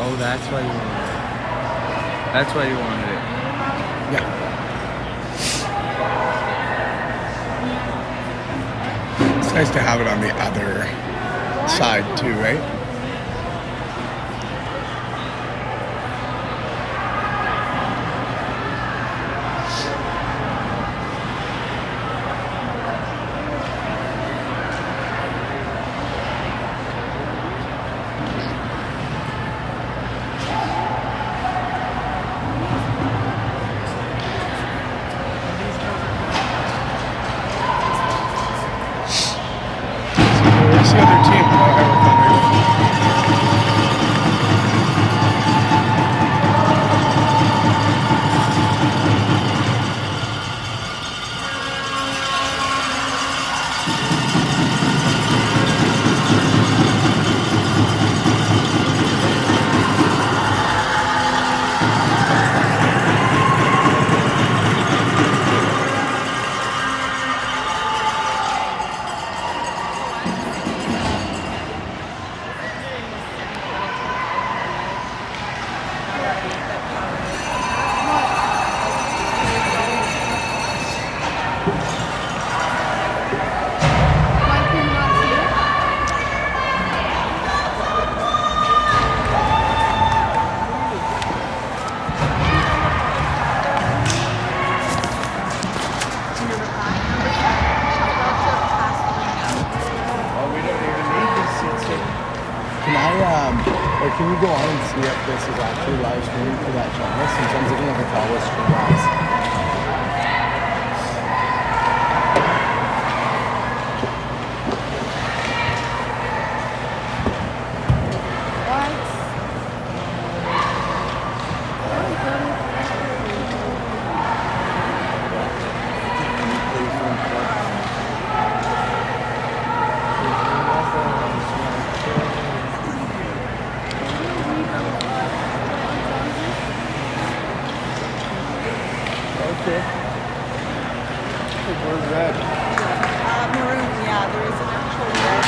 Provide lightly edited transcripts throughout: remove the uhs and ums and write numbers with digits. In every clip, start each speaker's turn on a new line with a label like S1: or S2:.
S1: Oh, that's why you wanted it. That's why you wanted it.
S2: Yeah. It's nice to have it on the other side too, right? Where's the other team? Or can you go on and see if this is actually live streaming for that channel? Sometimes I can never tell what's stream wise. Okay. Where's red?
S3: Maroon, yeah, there is an actual red.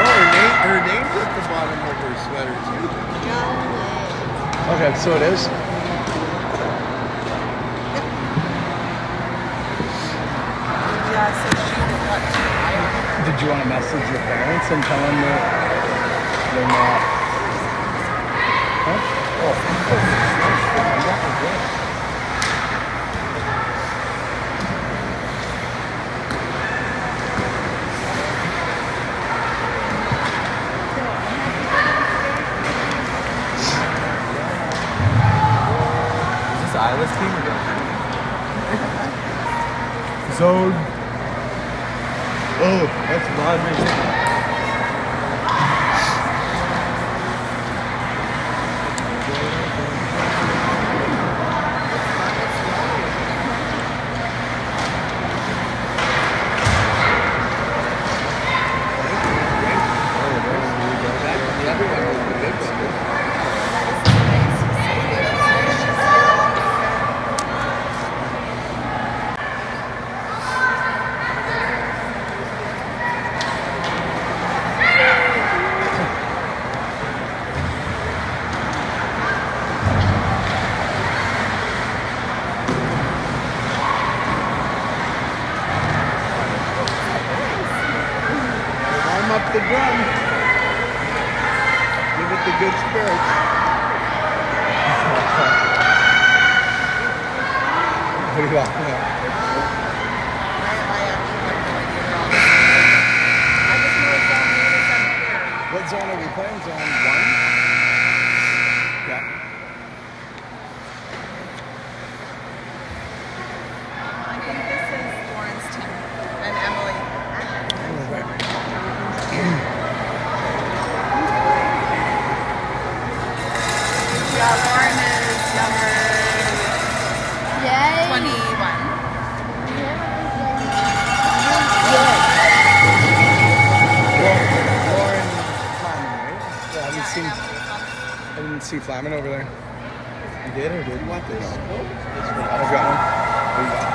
S1: Oh, her name's at the bottom of her sweater too.
S2: Okay, so it is.
S3: Yeah, so she's got two eyes.
S2: Did you want to message your parents and tell them that they're not? Huh? Oh.
S1: Silas team or
S2: Zone.
S1: Oh, that's Rodman. Up the drum. Give it the good spirits.
S2: What are you laughing at? What zone are we playing? Zone 1? Yeah.
S3: I think this is Lauren's team and Emily. Yeah, Lauren is number 21.
S2: see Flamin over there?
S1: You did or did you want this?
S2: I've got one.
S1: What do you got?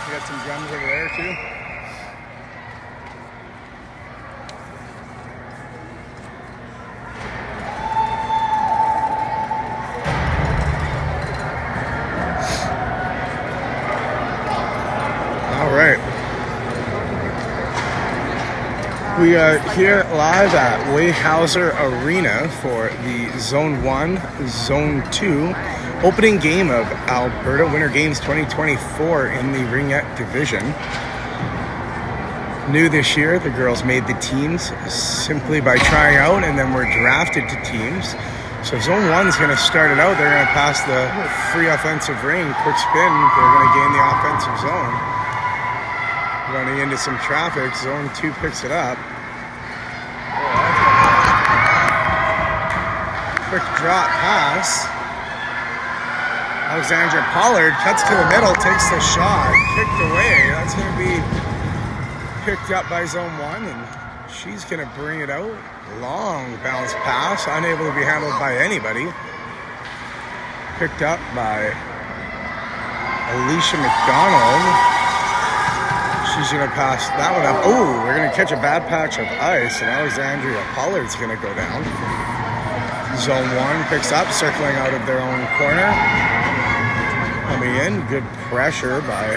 S2: We got some drums over there too. All right. We are here live at Weyhauser Arena for the Zone 1, Zone 2 opening game of Alberta Winter Games 2024 in the ringette division. New this year, the girls made the teams simply by trying out and then were drafted to teams. So Zone 1 is going to start it out. They're going to pass the free offensive ring, quick spin. They're going to gain the offensive zone. Running into some traffic, Zone 2 picks it up. Quick drop pass. Alexandra Pollard cuts to the middle, takes the shot, kicked away. That's going to be picked up by Zone 1, and she's going to bring it out. Long bounce pass, unable to be handled by anybody. Picked up by Alicia McDonald. She's going to pass that one up. Oh, we're going to catch a bad patch of ice, and Alexandria Pollard's going to go down. Zone 1 picks up, circling out of their own corner. Coming in, good pressure by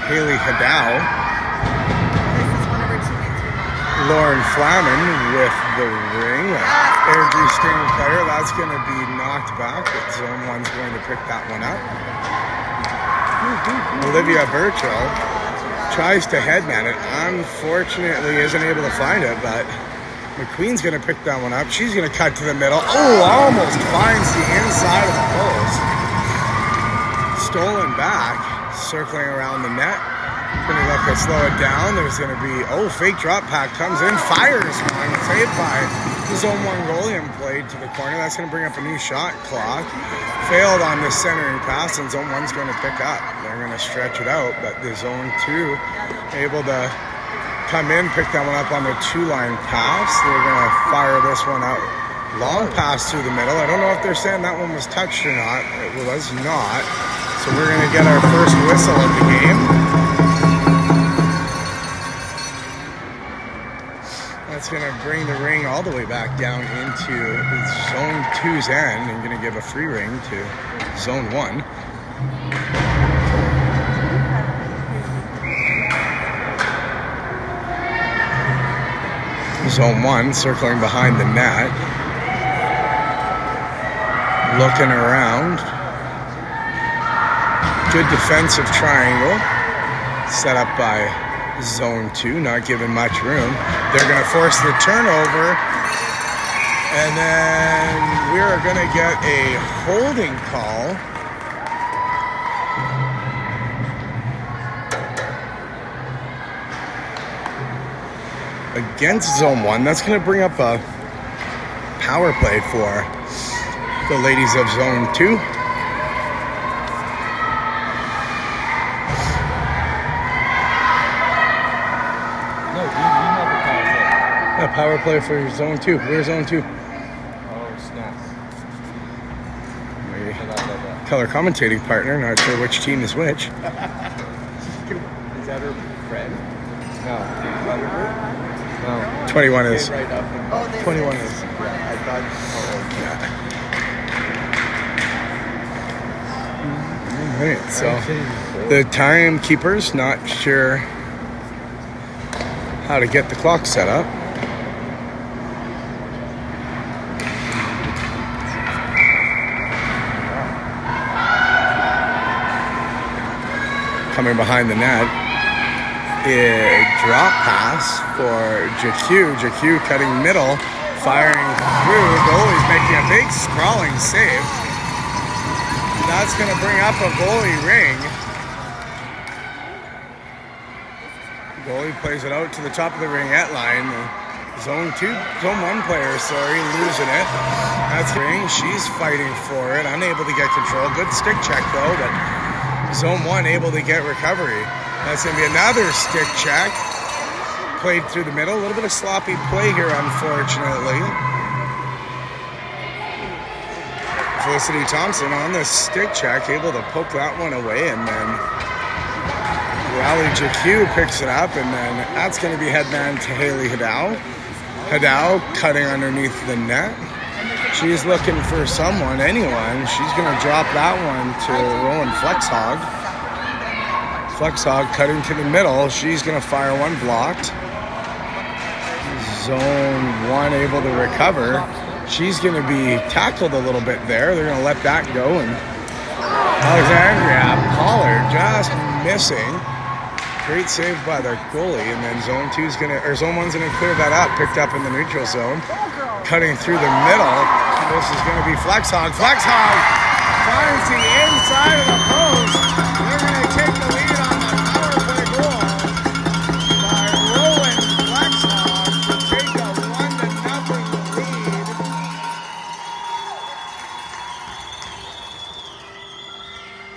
S2: Haley Hadow. Lauren Flamin with the ring. Airdrie string player, that's going to be knocked back, but Zone 1's going to pick that one up. Olivia Burchell tries to headman it, unfortunately isn't able to find it, but McQueen's going to pick that one up. She's going to cut to the middle. Oh, almost finds the inside of the post. Stolen back, circling around the net. Going to look to slow it down. There's going to be, fake drop pack comes in, fires one, saved by the Zone 1 goalie and played to the corner. That's going to bring up a new shot clock. Failed on this centering pass, and Zone 1's going to pick up. They're going to stretch it out, but the Zone 2 able to come in, pick that one up on the 2-line pass. They're going to fire this one out. Long pass through the middle. I don't know if they're saying that one was touched or not. It was not. So we're going to get our first whistle of the game. That's going to bring the ring all the way back down into Zone 2's end and going to give a free ring to Zone 1. Zone 1 circling behind the net. Looking around. Good defensive triangle set up by Zone 2, not giving much room. They're going to force the turnover, and then we're going to get a holding call. Against Zone 1. That's going to bring up a power play for the ladies of Zone 2. Power play for Zone 2. Where's Zone 2?
S1: Oh, snap.
S2: Color commentating partner, not sure which team is which.
S1: Is that her friend? No. No.
S2: 21 is.
S1: Right up.
S2: 21 is.
S1: Yeah, I thought.
S2: All right, so the timekeeper's not sure how to get the clock set up. Coming behind the net, a drop pass for JQ. JQ cutting middle, firing through. Goalie's making a big sprawling save. That's going to bring up a goalie ring. Goalie plays it out to the top of the ringette line. Zone 1 player, sorry, losing it. That's ring. She's fighting for it, unable to get control. Good stick check though, but Zone 1 able to get recovery. That's going to be another stick check. Played through the middle. A little bit of sloppy play here, unfortunately. Felicity Thompson on the stick check, able to poke that one away, and then Raleigh JQ picks it up, and then that's going to be headman to Haley Hadow. Hadow cutting underneath the net. She's looking for anyone. She's going to drop that one to Rowan Flexhog. Flexhog cutting to the middle. She's going to fire one blocked. Zone 1 able to recover. She's going to be tackled a little bit there. They're going to let that go, and Alexandria Pollard just missing. Great save by the goalie, and then Zone 1's gonna clear that up. Picked up in the neutral zone, cutting through the middle. This is going to be Flexhog. Flexhog finds the inside of the post. They're going to take the lead on the power play goal by Rowan Flexhog to take a 1-0 lead.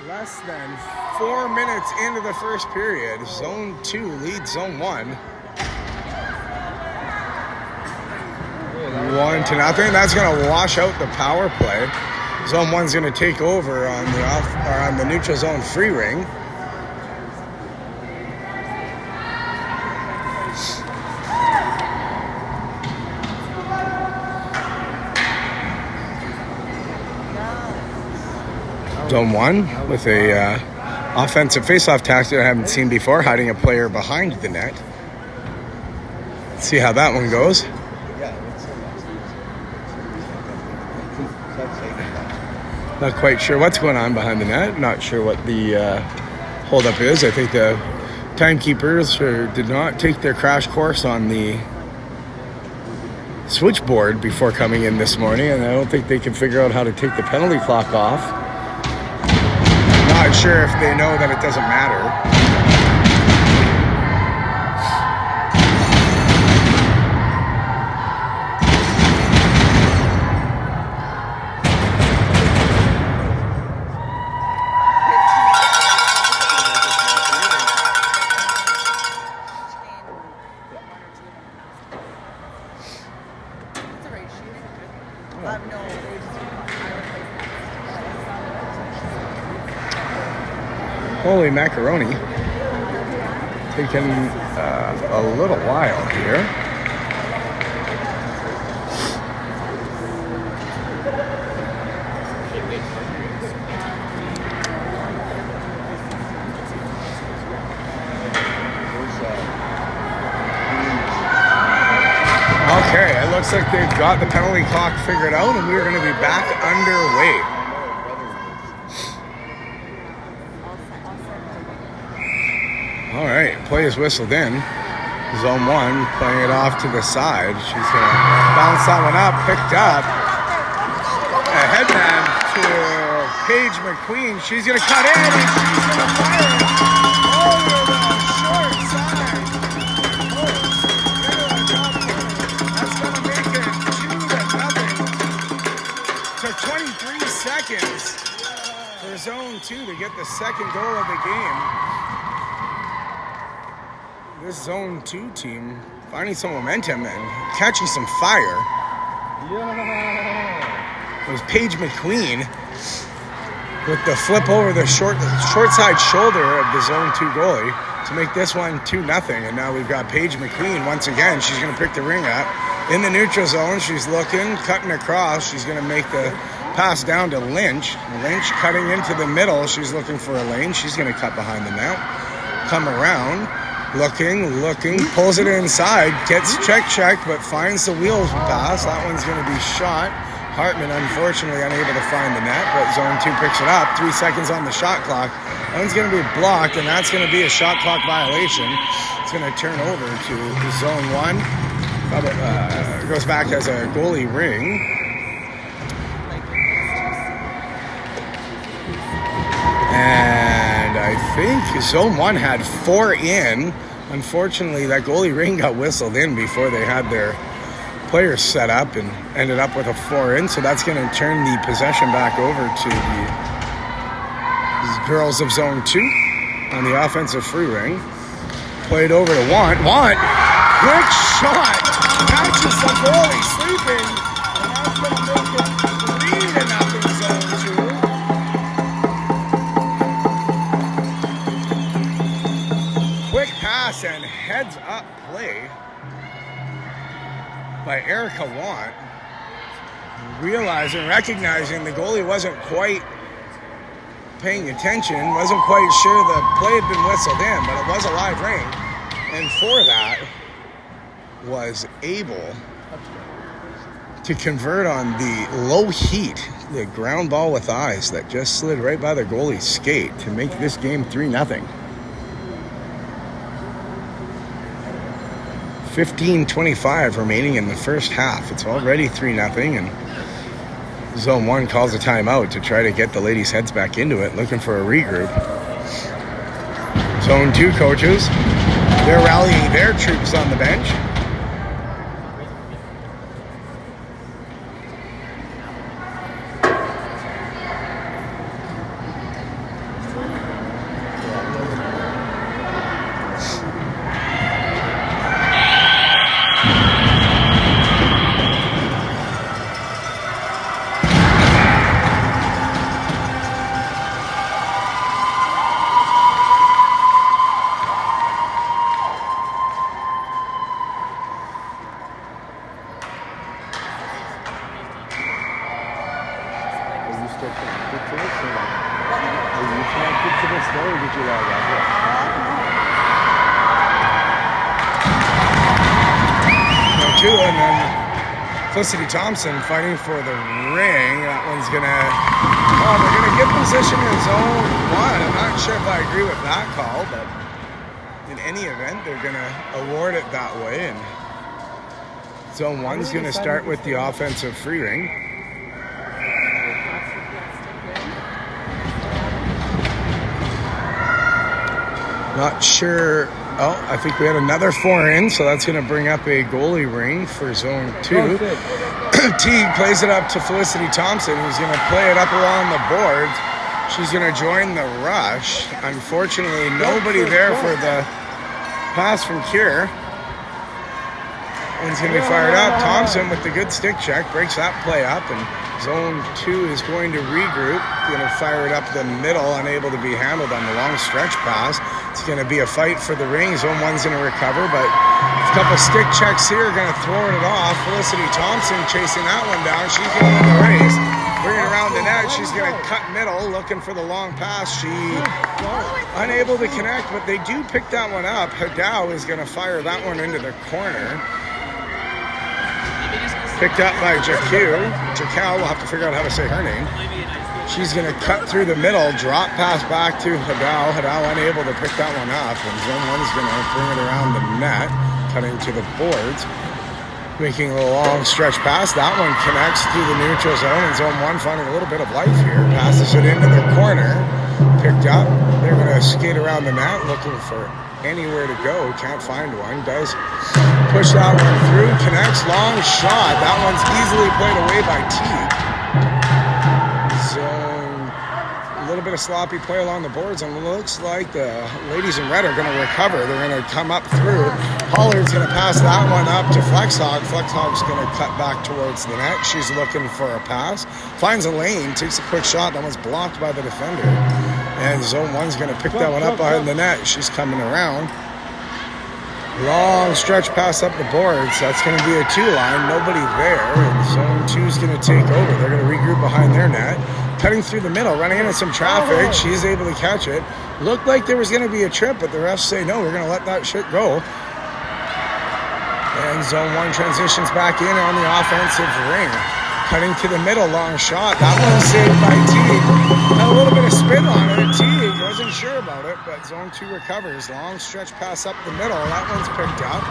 S2: Less than 4 minutes into the first period, Zone 2 leads Zone 1. 1-0. That's going to wash out the power play. Zone 1's going to take over on the neutral zone free ring. Zone 1 with a offensive face-off tactic I haven't seen before, hiding a player behind the net. Let's see how that one goes. Not quite sure what's going on behind the net. Not sure what the holdup is. I think the timekeepers did not take their crash course on the switchboard before coming in this morning, and I don't think they can figure out how to take the penalty clock off. Not sure if they know that it doesn't matter. Holy macaroni. Taking a little while here. Okay, it looks like they've got the penalty clock figured out, and we're going to be back underway. All right, play is whistled in. Zone 1 playing it off to the side. She's going to bounce that one up, picked up. A headman to Paige McQueen. She's going to cut in, and she's going to fire it over the short side. That's going to make it 2-0. Took 23 seconds for Zone 2 to get the second goal of the game. This Zone 2 team finding some momentum and catching some fire. It was Paige McQueen with the flip over the short side shoulder of the Zone 2 goalie to make this one 2-0. And now we've got Paige McQueen once again. She's going to pick the ring up in the neutral zone. She's looking, cutting across. She's going to make the pass down to Lynch. Lynch cutting into the middle. She's looking for a lane. She's going to cut behind the net. Come around. Looking, pulls it inside, gets checked, but finds the wheels pass. That one's going to be shot. Hartman, unfortunately, unable to find the net, but Zone 2 picks it up. 3 seconds on the shot clock. That one's going to be blocked, and that's going to be a shot clock violation. It's going to turn over to Zone 1. Goes back as a goalie ring. And I think Zone 1 had 4 in Unfortunately, that goalie ring got whistled in before they had their players set up and ended up with a 4-in. So that's going to turn the possession back over to the girls of Zone 2 on the offensive free ring. Played over to Want. Quick shot. Catches the goalie sleeping. And that's going to make it 3-0 Zone 2. Quick pass and heads up play by Erica Want. Recognizing the goalie wasn't quite paying attention, wasn't quite sure the play had been whistled in, but it was a live ring, and for that was able to convert on the low heat, the ground ball with eyes that just slid right by the goalie's skate to make this game 3-0. 15:25 remaining in the first half. It's already 3-0, and Zone 1 calls a timeout to try to get the ladies' heads back into it, looking for a regroup. Zone 2 coaches, they're rallying their troops on the bench. And then Felicity Thompson fighting for the ring. That one's they're gonna give position in Zone 1. I'm not sure if I agree with that call, but in any event, they're gonna award it that way. And Zone 1's gonna start with the offensive free ring. Not sure. Oh, I think we had another 4-in, so that's going to bring up a goalie ring for Zone 2. Teague plays it up to Felicity Thompson, who's going to play it up along the boards. She's going to join the rush. Unfortunately, nobody there for the pass from Kier. One's going to be fired up. Thompson with the good stick check breaks that play up, and Zone 2 is going to regroup. Going to fire it up the middle, unable to be handled on the long stretch pass. It's going to be a fight for the ring. Zone 1's going to recover, but a couple stick checks here are going to throw it off. Felicity Thompson chasing that one down. She's going to the race. Bringing it around the net. She's going to cut middle, looking for the long pass. She unable to connect, but they do pick that one up. Hadow is going to fire that one into the corner. Picked up by Jacal. We'll have to figure out how to say her name. She's going to cut through the middle, drop pass back to Hadow. Hadow unable to pick that one up, and Zone 1's going to bring it around the net, cutting to the boards, making a long stretch pass. That one connects through the neutral zone, and Zone 1 finding a little bit of life here. Passes it into the corner, picked up. They're going to skate around the net, looking for anywhere to go. Can't find one. Does push that one through, connects, long shot. That one's easily played away by Teague. A little bit of sloppy play along the boards, and it looks like the ladies in red are going to recover. They're going to come up through. Hollard's going to pass that one up to Flexhawk. Flexhawk's going to cut back towards the net. She's looking for a pass. Finds a lane, takes a quick shot. That one's blocked by the defender. And Zone 1's going to pick that one up behind the net. She's coming around. Long stretch pass up the boards. That's going to be a 2-line. Nobody there. And Zone 2's going to take over. They're going to regroup behind their net. Cutting through the middle, running into some traffic. She's able to catch it. Looked like there was going to be a trip, but the refs say, no, we're going to let that shit go. And Zone 1 transitions back in on the offensive ring. Cutting to the middle, long shot. That one's saved by Teague. Had a little bit of spin on it. Teague wasn't sure about it, but Zone 2 recovers. Long stretch pass up the middle. That one's picked up.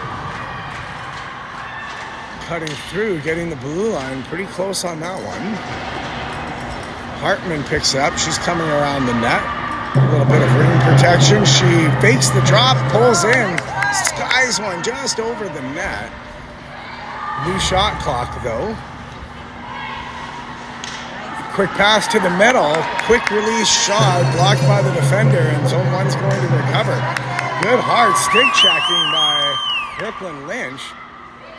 S2: Cutting through, getting the blue line pretty close on that one. Hartman picks up. She's coming around the net. A little bit of ring protection. She fakes the drop, pulls in. Skies one just over the net. New shot clock though. Quick pass to the middle. Quick release shot blocked by the defender, and zone one's going to recover. Good hard stick checking by Brooklyn Lynch.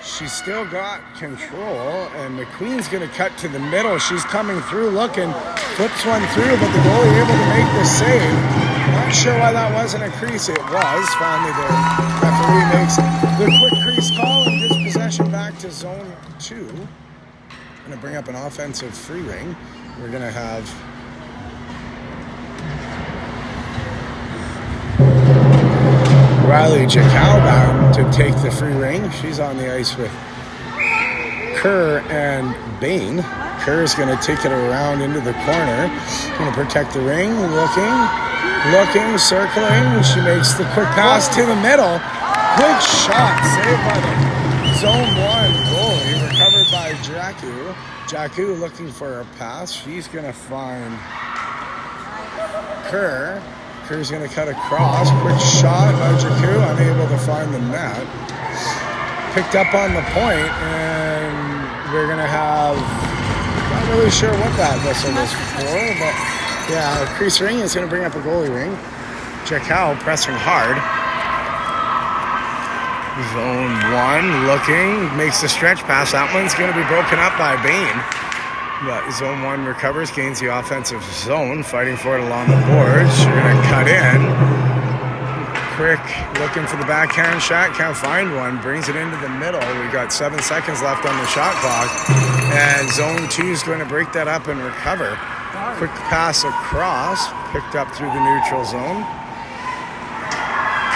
S2: She's still got control, and McQueen's going to cut to the middle. She's coming through looking, flips one through, but the goalie able to make the save. Not sure why that wasn't a crease. It was. Finally, the referee makes the quick crease call and gives possession back to zone 2. Going to bring up an offensive free ring. We're going to have Riley Jacalbaum to take the free ring. She's on the ice with Kerr and Bain. Kerr's going to take it around into the corner. Going to protect the ring. Looking, circling. She makes the quick pass to the middle. Quick shot saved by the zone 1 goalie. Recovered by Jaku. Jaku looking for a pass. She's going to find Kerr. Kerr's going to cut across. Quick shot by Jaku, unable to find the net. Picked up on the point, and we're going to have, not really sure what that whistle was for, but yeah, crease ring is going to bring up a goalie ring. Jaku pressing hard. Zone 1 looking, makes the stretch pass. That one's going to be broken up by Bain. But zone 1 recovers, gains the offensive zone, fighting for it along the boards. She's going to cut in. Quick, looking for the backhand shot, can't find one. Brings it into the middle. We got 7 seconds left on the shot clock. And zone 2 is going to break that up and recover. Quick pass across, picked up through the neutral zone.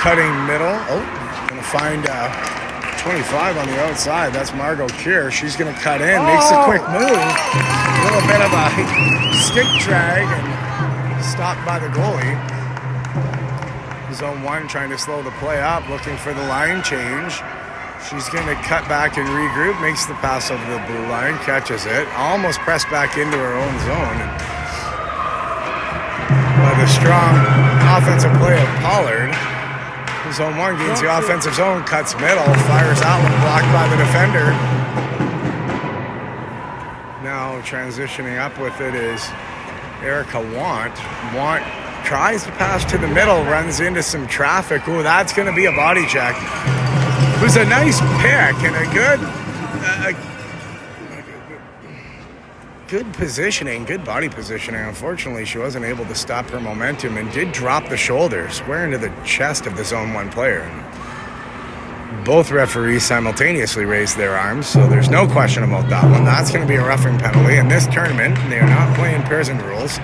S2: Cutting middle. Oh, going to find 25 on the outside. That's Margot Kier. She's going to cut in, makes a quick move. A little bit of a stick drag and stopped by the goalie. Zone 1 trying to slow the play up, looking for the line change. She's going to cut back and regroup, makes the pass over the blue line, catches it, almost pressed back into her own zone. By the strong offensive play of Pollard. Zone 1 gains the offensive zone, cuts middle, fires out one, blocked by the defender. Now transitioning up with it is Erica Want. Want tries to pass to the middle, runs into some traffic. Ooh, that's going to be a body check. It was a nice pick and a good positioning, good body positioning. Unfortunately, she wasn't able to stop her momentum and did drop the shoulder square into the chest of the zone 1 player. Both referees simultaneously raised their arms, so there's no question about that one. That's going to be a roughing penalty. In this tournament, they are not playing prison rules.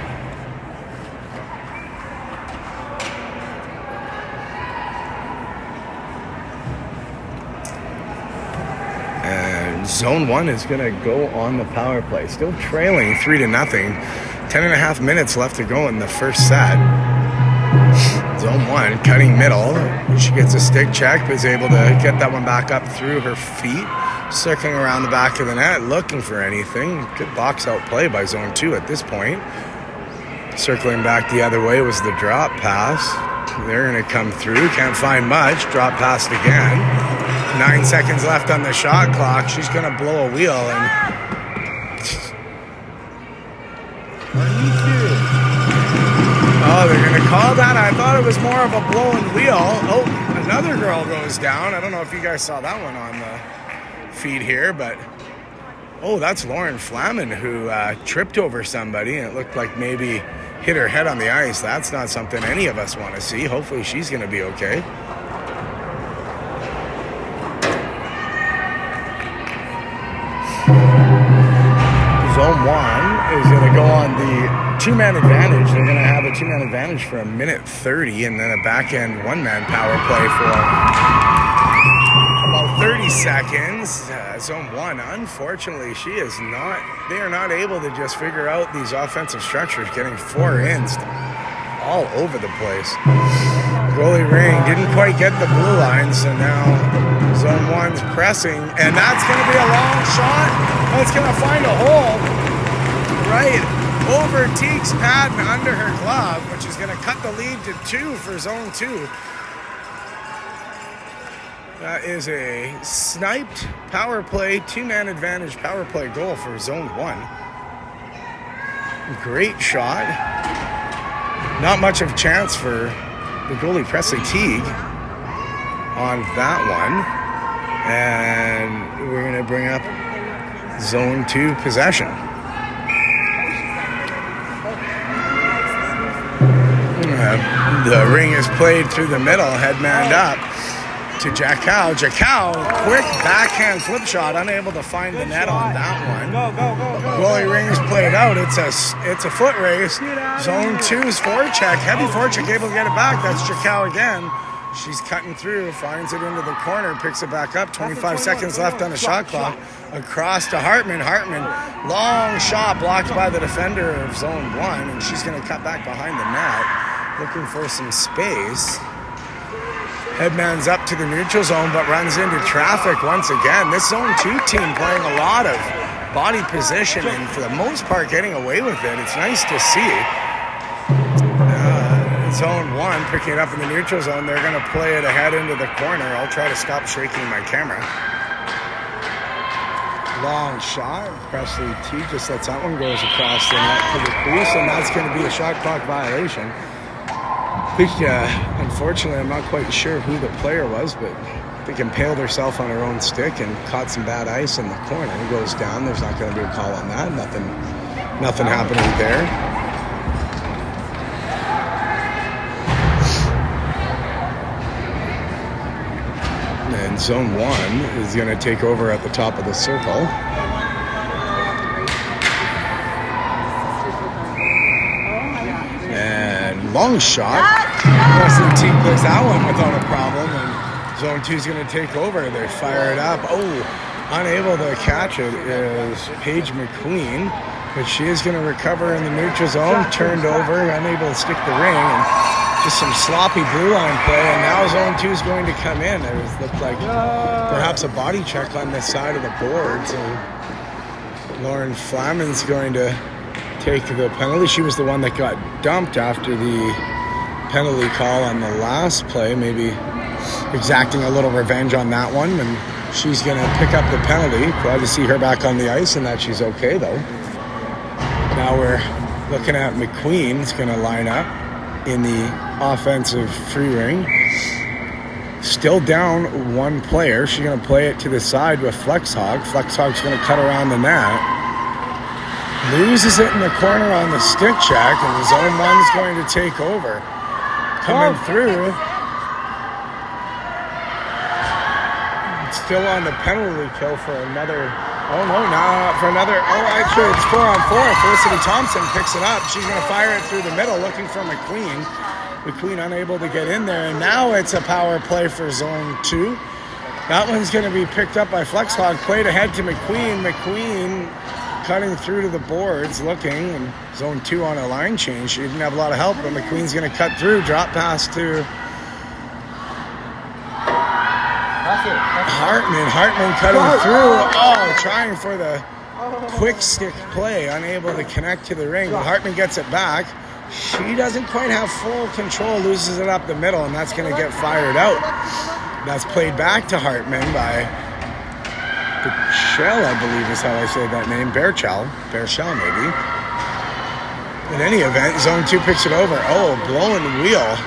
S2: Zone 1 is going to go on the power play. Still trailing 3-0. 10.5 minutes left to go in the first set. Zone 1 cutting middle. She gets a stick check, but is able to get that one back up through her feet. Circling around the back of the net, looking for anything. Good box out play by Zone 2 at this point. Circling back the other way was the drop pass. They're going to come through. Can't find much. Drop pass again. 9 seconds left on the shot clock. She's going to blow a wheel and they're going to call that. I thought it was more of a blowing wheel. Oh, another girl goes down. I don't know if you guys saw that one on the feed here, but that's Lauren Flamen who tripped over somebody and it looked like maybe hit her head on the ice. That's not something any of us want to see. Hopefully she's going to be okay. Zone 1 is going to go on the 2-man advantage. They're going to have a 2-man advantage for 1:30 and then a back-end 1-man power play for about 30 seconds. Zone 1, unfortunately, they are not able to just figure out these offensive structures, getting 4 ins all over the place. Goalie ring didn't quite get the blue line, so now Zone 1's pressing, and that's going to be a long shot. That's going to find a hole right over Teague's pad and under her glove, which is going to cut the lead to 2 for Zone 2. That is a sniped power play, 2-man advantage power play goal for Zone 1. Great shot. Not much of a chance for the goalie Presley Teague on that one. And we're going to bring up Zone 2 possession. The ring is played through the middle, headman up to Jackow. Jackow, quick backhand flip shot, unable to find the net on that one. Goalie ring is played out. It's a foot race. Zone 2's forecheck, heavy forecheck, able to get it back. That's Jackow again. She's cutting through, finds it into the corner, picks it back up. 25 seconds left on the shot clock. Across to Hartman. Hartman, long shot blocked by the defender of Zone 1, and she's going to cut back behind the net, looking for some space. Headman's up to the neutral zone, but runs into traffic once again. This Zone 2 team playing a lot of body position and for the most part getting away with it. It's nice to see. Zone 1 picking it up in the neutral zone. They're going to play it ahead into the corner. I'll try to stop shaking my camera. Long shot. Presley T just lets that one goes across the net to the crease, and that's going to be a shot clock violation. I think, unfortunately, I'm not quite sure who the player was, but I think impaled herself on her own stick and caught some bad ice in the corner. It goes down. There's not going to be a call on that. Nothing happening there. And Zone 1 is going to take over at the top of the circle. And long shot. The rest of the team plays that one without a problem. And Zone 2 is going to take over. They fire it up. Oh, unable to catch it is Paige McQueen. But she is going to recover in the neutral zone. Turned over, unable to stick the ring. And just some sloppy blue line play, and now Zone 2 is going to come in. It looked like perhaps a body check on this side of the boards, and Lauren Flaman's going to take the penalty. She was the one that got dumped after the penalty call on the last play, maybe exacting a little revenge on that one, and she's going to pick up the penalty. Glad to see her back on the ice and that she's okay, though. Now we're looking at McQueen's going to line up in the offensive free ring. Still down one player. She's going to play it to the side with Flexhog. Flexhog's going to cut around the net. Loses it in the corner on the stick check, and Zone 1's going to take over. Coming through. It's still on the penalty kill for another. Oh, no, not for another. Oh, actually, it's 4-on-4. Felicity Thompson picks it up. She's going to fire it through the middle, looking for McQueen. McQueen unable to get in there, and now it's a power play for Zone 2. That one's going to be picked up by Flexhog. Played ahead to McQueen. McQueen cutting through to the boards, looking, and Zone 2 on a line change. She didn't have a lot of help, but McQueen's going to cut through, drop pass to Hartman. Hartman cutting through. Oh, trying for the quick stick play, unable to connect to the ring. But Hartman gets it back. She doesn't quite have full control, loses it up the middle, and that's going to get fired out. That's played back to Hartman by Berchel, I believe is how I say that name. Berchel maybe. In any event, Zone 2 picks it over. Oh, blown wheel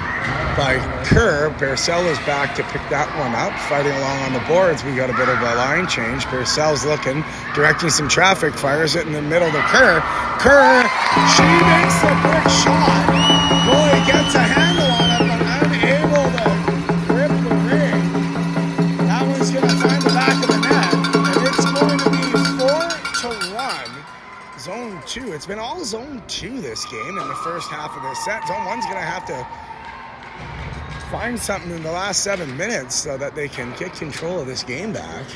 S2: by Kerr. Berchel is back to pick that one up. Fighting along on the boards, we got a bit of a line change. Berchel's looking, directing some traffic, fires it in the middle to Kerr. Kerr, she makes the quick shot. Boy, gets a handle on it, but unable to grip the ring. That one's going to find the back of the net, and it's going to be 4-1. Zone 2. It's been all Zone 2 this game in the first half of this set. Zone 1's going to have to find something in the last 7 minutes so that they can get control of this game back,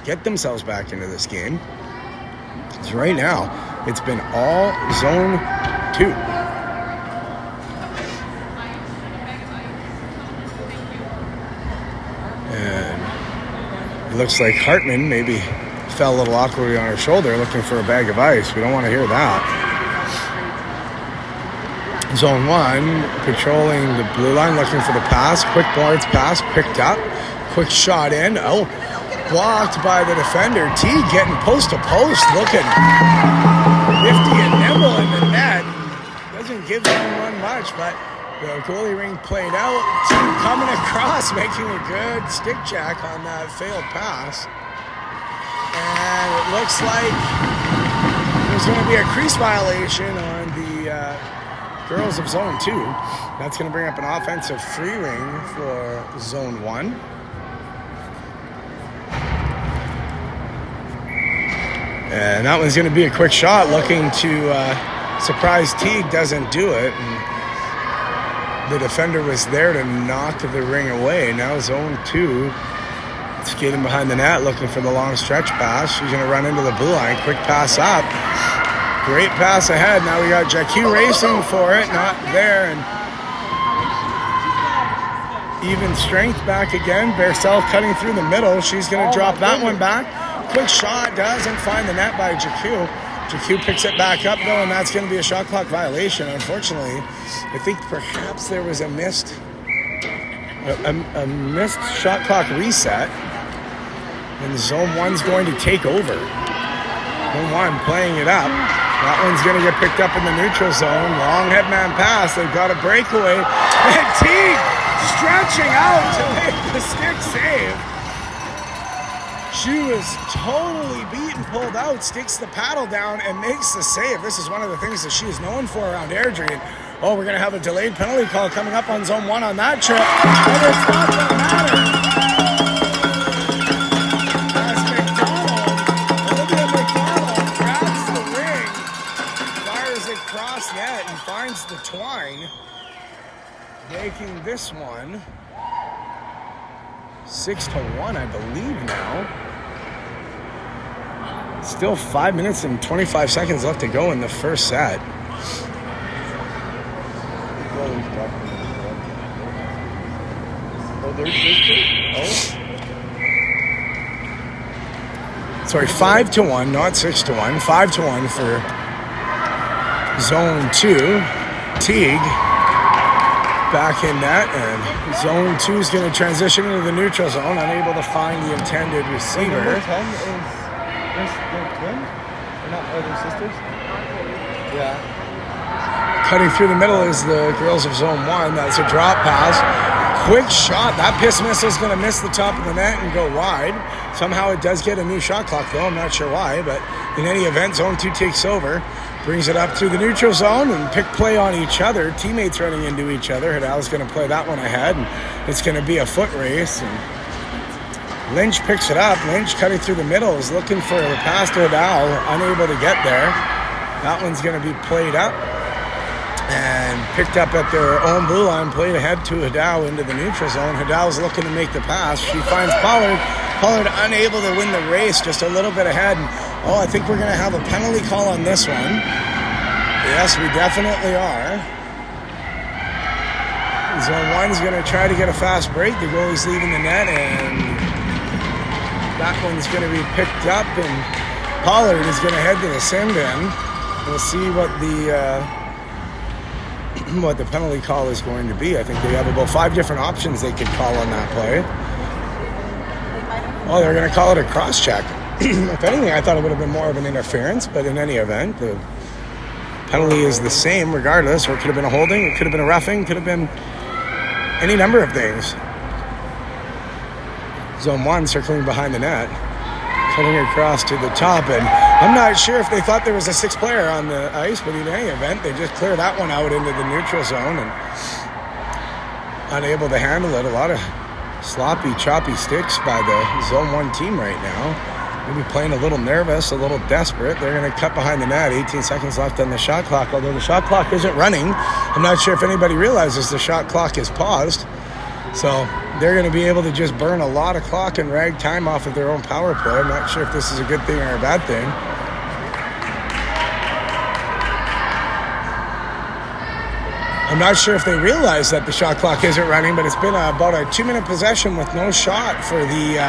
S2: get themselves back into this game. So right now, it's been all Zone 2. And it looks like Hartman maybe fell a little awkwardly on her shoulder looking for a bag of ice. We don't want to hear that. Zone 1 patrolling the blue line, looking for the pass. Quick boards pass picked up. Quick shot in. Oh, blocked by the defender. Teague getting post to post, looking nifty and nimble in the net. Doesn't give anyone much, but the goalie ring played out. Teague coming across, making a good stick jack on that failed pass. And it looks like there's going to be a crease violation on the girls of Zone 2. That's going to bring up an offensive free ring for Zone 1. And that one's going to be a quick shot, looking to surprise Teague, doesn't do it. And the defender was there to knock the ring away. Now Zone 2 skating behind the net, looking for the long stretch pass. She's going to run into the blue line. Quick pass up. Great pass ahead. Now we got JQ racing for it. Not there. And even strength back again. Barcel cutting through the middle. She's going to drop that one back. Quick shot. Doesn't find the net by JQ. JQ picks it back up, though, and that's going to be a shot clock violation. Unfortunately, I think perhaps there was a missed shot clock reset. And Zone 1's going to take over. Zone 1 playing it up. That one's going to get picked up in the neutral zone. Long headman pass. They've got a breakaway. And Teague stretching out to make the stick save. She was totally beat and pulled out. Sticks the paddle down and makes the save. This is one of the things that she is known for around Airdrie. Oh, we're going to have a delayed penalty call coming up on Zone 1 on that trip. And it's not going to matter. As Olivia McDonald grabs the ring, fires it cross net, and finds the twine, making this one 6-1, I believe now. Still 5 minutes and 25 seconds left to go in the first set. Sorry, 5-1, not 6-1. 5-1 for Zone 2. Teague back in net, and Zone 2 is going to transition into the neutral zone, unable to find the intended receiver.
S1: Number 10 is their twin? Or not, are they sisters? Yeah.
S2: Cutting through the middle is the girls of Zone 1. That's a drop pass. Quick shot. That piss missile is going to miss the top of the net and go wide. Somehow it does get a new shot clock, though. I'm not sure why, but in any event, Zone 2 takes over. Brings it up through the neutral zone and pick play on each other. Teammates running into each other. Hidal's going to play that one ahead, and it's going to be a foot race. And Lynch picks it up. Lynch cutting through the middle is looking for the pass to Hidal. Unable to get there. That one's going to be played up and picked up at their own blue line. Played ahead to Hidal into the neutral zone. Hidal's looking to make the pass. She finds Pollard. Pollard unable to win the race, just a little bit ahead. And, I think we're going to have a penalty call on this one. Yes, we definitely are. Zone 1's going to try to get a fast break. The goalie's leaving the net, and that one's going to be picked up, and Pollard is going to head to the send in. We'll see what the penalty call is going to be. I think they have about 5 different options they could call on that play. They're going to call it a cross-check. If anything, I thought it would have been more of an interference, but in any event, the penalty is the same regardless, or it could have been a holding, it could have been a roughing, it could have been any number of things. Zone 1 circling behind the net, cutting across to the top, and I'm not sure if they thought there was a 6th player on the ice, but in any event, they just cleared that one out into the neutral zone and unable to handle it. A lot of sloppy, choppy sticks by the Zone 1 team right now. Maybe playing a little nervous, a little desperate. They're going to cut behind the net. 18 seconds left on the shot clock, although the shot clock isn't running. I'm not sure if anybody realizes the shot clock is paused. So they're going to be able to just burn a lot of clock and rag time off of their own power play. I'm not sure if this is a good thing or a bad thing. I'm not sure if they realize that the shot clock isn't running, but it's been about a 2-minute possession with no shot for the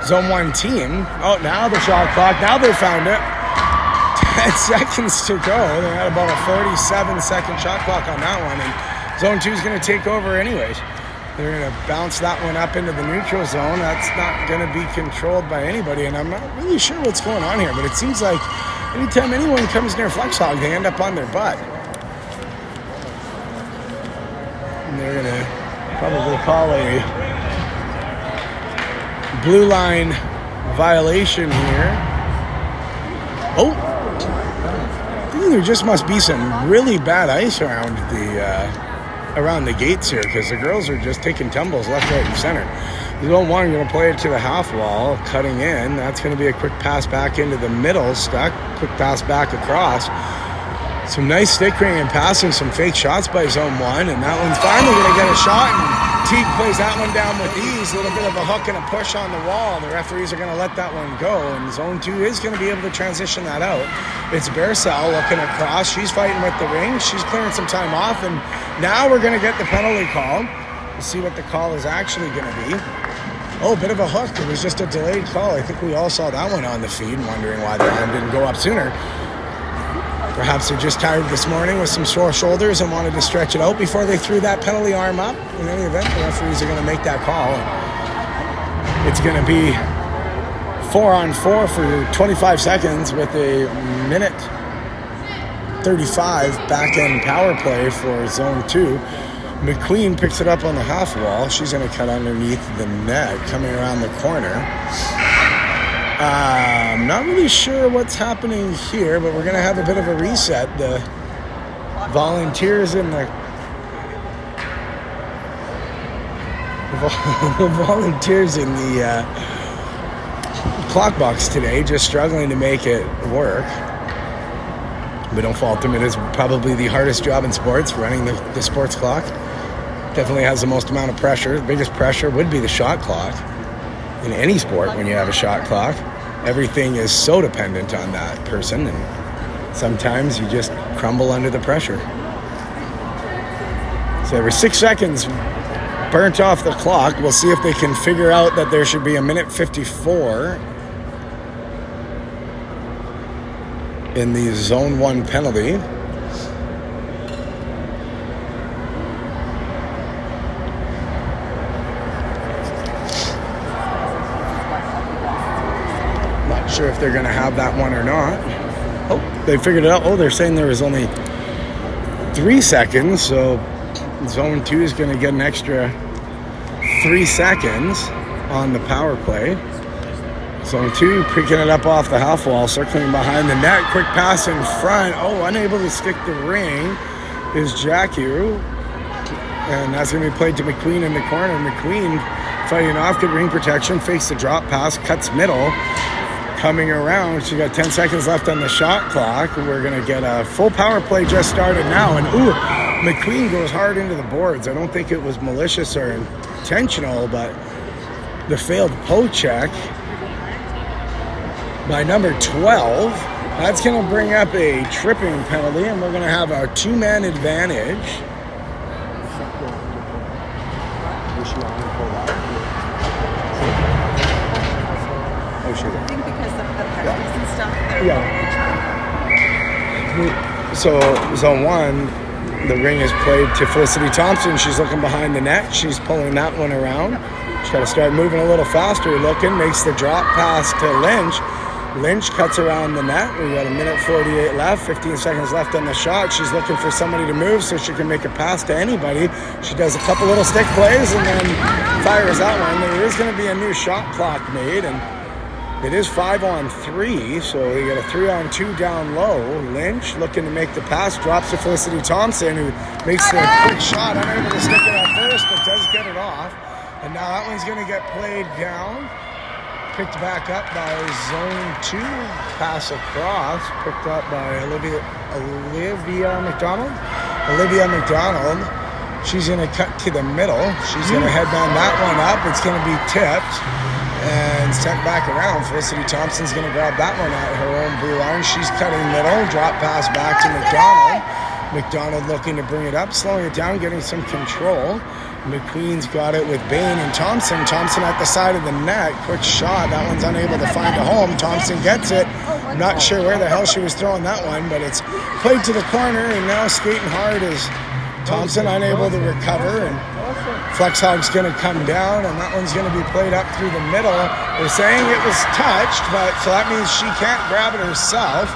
S2: Zone 1 team. Now the shot clock. Now they found it. 10 seconds to go. They had about a 47-second shot clock on that one, and Zone 2 is going to take over anyways. They're going to bounce that one up into the neutral zone. That's not going to be controlled by anybody, and I'm not really sure what's going on here, but it seems like anytime anyone comes near flex hog, they end up on their butt. And they're going to probably call a blue line violation here. Oh, I think there just must be some really bad ice around the gates here, because the girls are just taking tumbles left, right, and center. Zone 1 going to play it to the half wall, cutting in. That's going to be a quick pass back into the middle, stuck. Quick pass back across. Some nice stick ring and passing, some fake shots by Zone 1, and that one's finally going to get a shot, and Teague plays that one down with ease. A little bit of a hook and a push on the wall. The referees are going to let that one go, and Zone 2 is going to be able to transition that out. It's Bearcell looking across. She's fighting with the ring. She's clearing some time off, and now we're going to get the penalty call. We'll see what the call is actually going to be. Oh, bit of a hook. It was just a delayed call. I think we all saw that one on the feed, wondering why the arm didn't go up sooner. Perhaps they're just tired this morning with some sore shoulders and wanted to stretch it out before they threw that penalty arm up. In any event, the referees are going to make that call. It's going to be 4-on-4 for 25 seconds with a minute 35 back-end power play for Zone 2. McQueen picks it up on the half wall. She's going to cut underneath the net, coming around the corner. I'm not really sure what's happening here, but we're going to have a bit of a reset. The volunteers in the clock box today just struggling to make it work. But don't fault them. It is probably the hardest job in sports, running the sports clock. Definitely has the most amount of pressure. The biggest pressure would be the shot clock. In any sport, when you have a shot clock, everything is so dependent on that person, and sometimes you just crumble under the pressure. So every 6 seconds burnt off the clock. We'll see if they can figure out that there should be a minute 54 in the Zone 1 penalty. Sure if they're going to have that one or not. Oh, they figured it out. Oh, they're saying there was only 3 seconds, so Zone 2 is going to get an extra 3 seconds on the power play. Zone 2 picking it up off the half wall, circling behind the net. Quick pass in front. Oh, unable to stick the ring is Jackie. And that's going to be played to McQueen in the corner. McQueen fighting off, good ring protection, fakes the drop pass, cuts middle. Coming around, she got 10 seconds left on the shot clock. We're going to get a full power play just started now. And ooh, McQueen goes hard into the boards. I don't think it was malicious or intentional, but the failed poke check by number 12. That's going to bring up a tripping penalty, and we're going to have a 2-man advantage.
S3: I think because of the penalties and stuff.
S2: Yeah. So Zone 1, the ring is played to Felicity Thompson. She's looking behind the net. She's pulling that one around. She's got to start moving a little faster. Looking, makes the drop pass to Lynch. Lynch cuts around the net. We got a minute 48 left, 15 seconds left on the shot. She's looking for somebody to move so she can make a pass to anybody. She does a couple little stick plays and then fires that one. There is going to be a new shot clock made, and it is 5-on-3, so we got a 3-on-2 down low. Lynch looking to make the pass, drops to Felicity Thompson, who makes the quick shot, unable to stick it at first, but does get it off. And now that one's going to get played down. Picked back up by Zone 2. Pass across, picked up by Olivia McDonald. Olivia McDonald, she's going to cut to the middle. She's going to headband that one up. It's going to be tipped and sent back around. Felicity Thompson's going to grab that one at her own blue line. She's cutting middle. Drop pass back to McDonald. McDonald looking to bring it up, slowing it down, getting some control. McQueen's got it with Bain and Thompson. Thompson at the side of the net. Quick shot. That one's unable to find a home. Thompson gets it. Not sure where the hell she was throwing that one, but it's played to the corner, and now skating hard is Thompson, unable to recover. And Flex Hog's going to come down, and that one's going to be played up through the middle. They're saying it was touched, but so that means she can't grab it herself.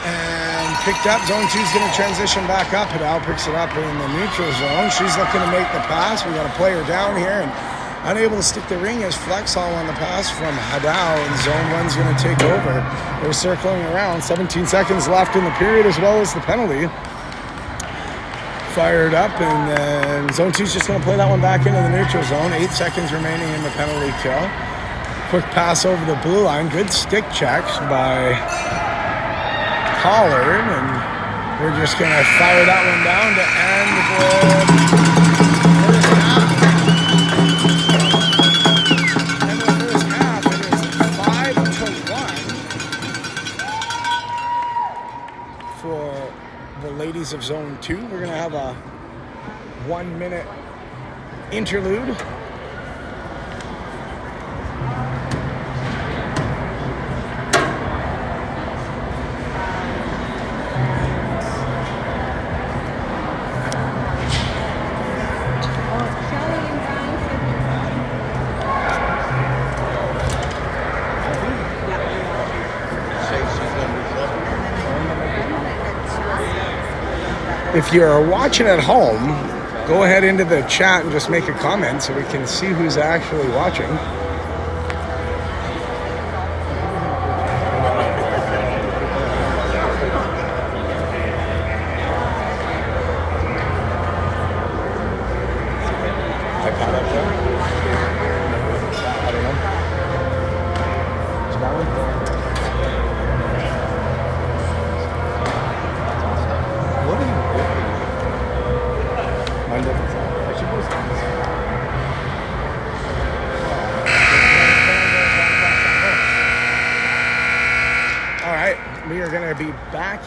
S2: And picked up. Zone 2's going to transition back up. Hadal picks it up in the neutral zone. She's looking to make the pass. We got a player down here, and unable to stick the ring as Flex Hog on the pass from Hadal, and Zone 1's going to take over. They're circling around. 17 seconds left in the period as well as the penalty. Fired up, and then Zone 2's just going to play that one back into the neutral zone. 8 seconds remaining in the penalty kill. Quick pass over the blue line. Good stick checks by Pollard, and we're just going to fire that one down to end the first half. And the first half, it is 5-1 for the ladies of Zone 2. We're going to have a 1-minute interlude. If you're watching at home, go ahead into the chat and just make a comment so we can see who's actually watching. iPad up there? I don't know. Is that one? What are you doing? Mine doesn't sound. I should post this. All right, we are going to be back.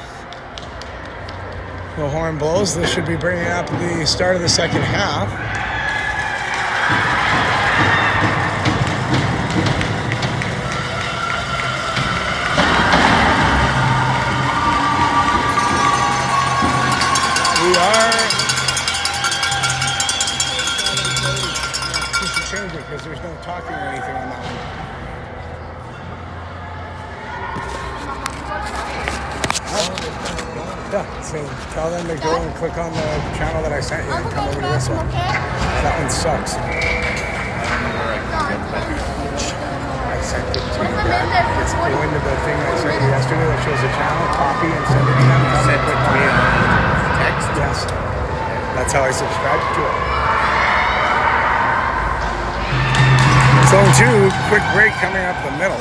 S2: The horn blows. This should be bringing up the start of the second half. We are just to change it because there's no talking or anything on that one. Yeah, so tell them to go and click on the channel that I sent you and come over to this one. That one sucks. I sent it to you. Just go into the thing I sent you yesterday that shows the channel, copy and send it to them.
S1: Send it to me on text?
S2: Yes. That's how I subscribe to it. Zone 2, quick break coming up the middle.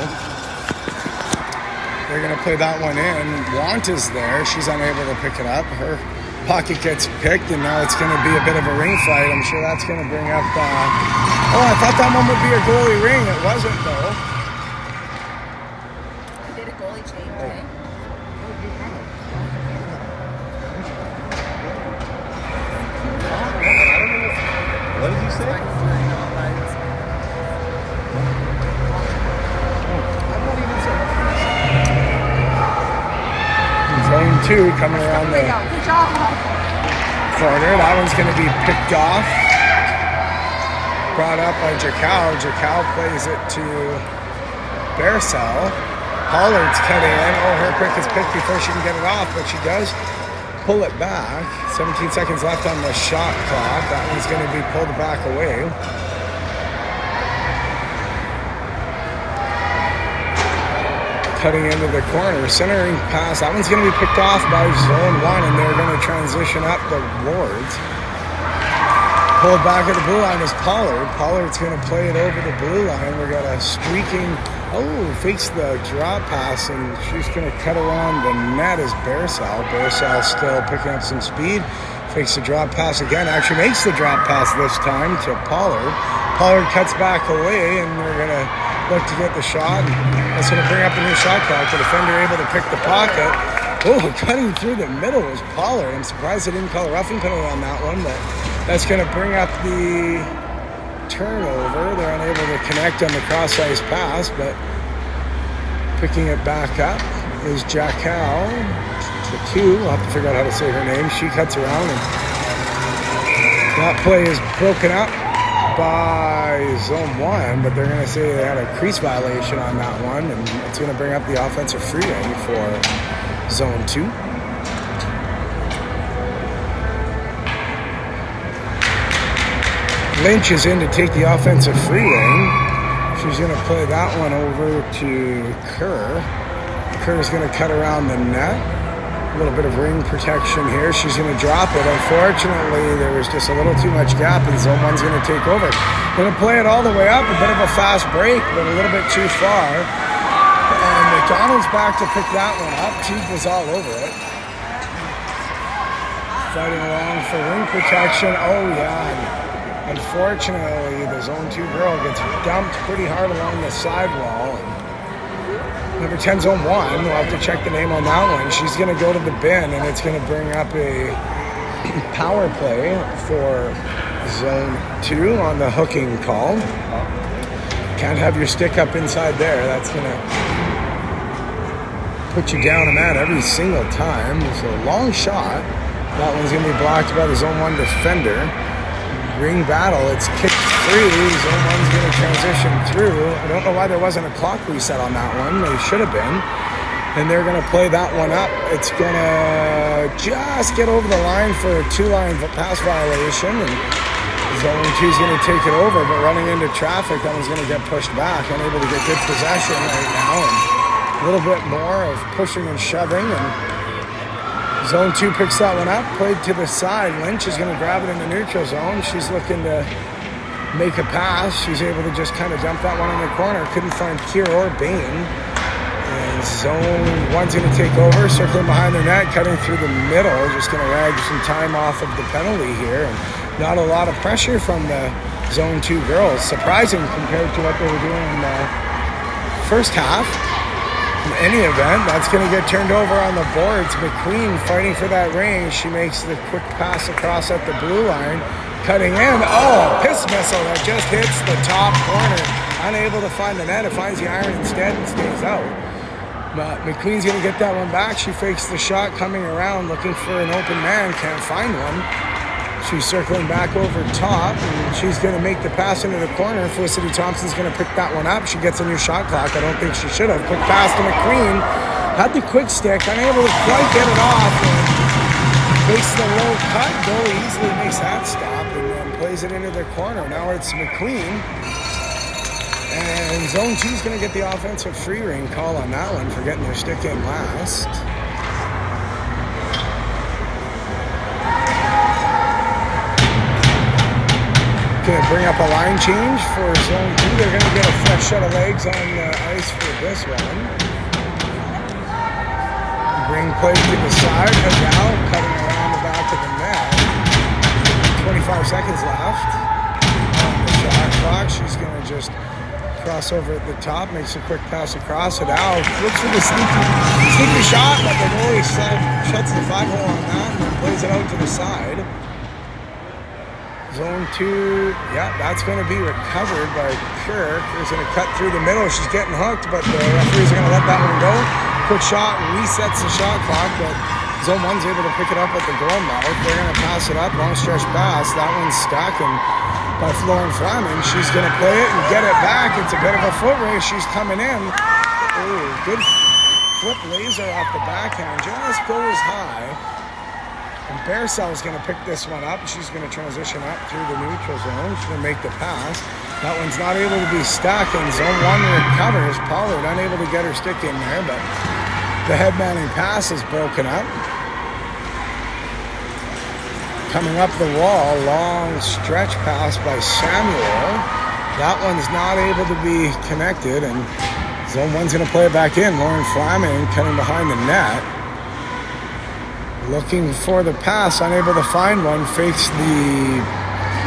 S2: They're going to play that one in. Want is there. She's unable to pick it up. Her pocket gets picked, and now it's going to be a bit of a ring fight. I'm sure that's going to bring up... Oh, I thought that one would be a goalie ring. It wasn't, though.
S3: Did a goalie change, eh?
S1: What did you say?
S2: Zone 2 coming around the
S3: Good job.
S2: corner. That one's going to be picked off. Brought up by Jacal. Jacal plays it to Bearsell. Pollard's cut in. Oh, her quick is picked before she can get it off, but she does pull it back. 17 seconds left on the shot clock. That one's going to be pulled back away. Cutting into the corner, centering pass. That one's going to be picked off by Zone 1, and they're going to transition up the boards. Pulled back at the blue line is Pollard. Pollard's going to play it over the blue line. We got a streaking. Oh, fakes the drop pass, and she's going to cut around the net as Bearsell. Bearsell still picking up some speed. Fakes the drop pass again. Actually makes the drop pass this time to Pollard. Pollard cuts back away, and we're going to look to get the shot. That's going to bring up a new shot clock. The defender able to pick the pocket. Oh, cutting through the middle was Pollard. I'm surprised they didn't call a roughing penalty on that one, but that's going to bring up the turnover. They're unable to connect on the cross-ice pass, but picking it back up is Jacal. The 2, I'll have to figure out how to say her name. She cuts around, and that play is broken up. by zone 1, but they're going to say they had a crease violation on that one, and it's going to bring up the offensive free ring for zone 2. Lynch is in to take the offensive free ring. She's going to play that one over to Kerr. Kerr's going to cut around the net. A little bit of ring protection here. She's going to drop it. Unfortunately, there was just a little too much gap, and zone 1's going to take over. Going to play it all the way up. A bit of a fast break, but a little bit too far. And McDonald's back to pick that one up. Teague was all over it. Fighting along for ring protection. Oh, yeah. Unfortunately, the zone 2 girl gets dumped pretty hard along the sidewall. Number 10, zone 1, we'll have to check the name on that one. She's going to go to the bin, and it's going to bring up a power play for zone 2 on the hooking call. Can't have your stick up inside there. That's going to put you down a man every single time. It's a long shot. That one's going to be blocked by the zone 1 defender. Ring battle, it's kicked free. Zone 1's going to transition through. I don't know why there wasn't a clock reset on that one. They should have been. And they're going to play that one up. It's going to just get over the line for a 2-line pass violation. And zone 2's going to take it over, but running into traffic, that one's going to get pushed back. Unable to get good possession right now. And a little bit more of pushing and shoving. And zone 2 picks that one up, played to the side. Lynch is going to grab it in the neutral zone. She's looking to make a pass. She's able to just kind of dump that one in the corner. Couldn't find Kier or Bain. And zone 1's going to take over, circling behind the net, cutting through the middle. Just going to rag some time off of the penalty here. And not a lot of pressure from the zone 2 girls. Surprising compared to what they were doing in the first half. In any event, that's going to get turned over on the boards. McQueen fighting for that ring. She makes the quick pass across at the blue line. Cutting in. Oh, piss missile that just hits the top corner. Unable to find the net. It finds the iron instead and stays out. But McQueen's going to get that one back. She fakes the shot coming around looking for an open man. Can't find one. She's circling back over top, and she's going to make the pass into the corner. Felicity Thompson's going to pick that one up. She gets a new shot clock. I don't think she should have. Quick pass to McQueen. Had the quick stick, unable to quite get it off. Fakes the low cut. Goalie easily makes that stop and then plays it into the corner. Now it's McQueen. And zone 2's going to get the offensive free ring call on that one for getting their stick in last. Going to bring up a line change for zone 2. They're going to get a fresh set of legs on the ice for this one. Bring play to the side, head out, cutting around the back of the net. 25 seconds left on the shot clock. She's going to just cross over at the top, makes a quick pass across it out. Looks for the sneaky shot, but the goalie shuts the 5-hole on that and then plays it out to the side. Zone 2, yeah, that's going to be recovered by Kirk. Kerr's going to cut through the middle. She's getting hooked, but the referees are going to let that one go. Quick shot, resets the shot clock, but zone 1's able to pick it up at the goal mouth. They're going to pass it up, long stretch pass. That one's stuck, and by Lauren Fleming, she's going to play it and get it back. It's a bit of a foot race. She's coming in. Ooh, good flip laser off the backhand. Just goes high. And Bearcell's going to pick this one up. She's going to transition up through the neutral zone. She's going to make the pass. That one's not able to be stuck, and zone 1 recovers. Pollard unable to get her stick in there, but the headmanning pass is broken up. Coming up the wall, long stretch pass by Samuel. That one's not able to be connected, and zone 1's going to play it back in. Lauren Fleming cutting behind the net. Looking for the pass, unable to find one, fakes the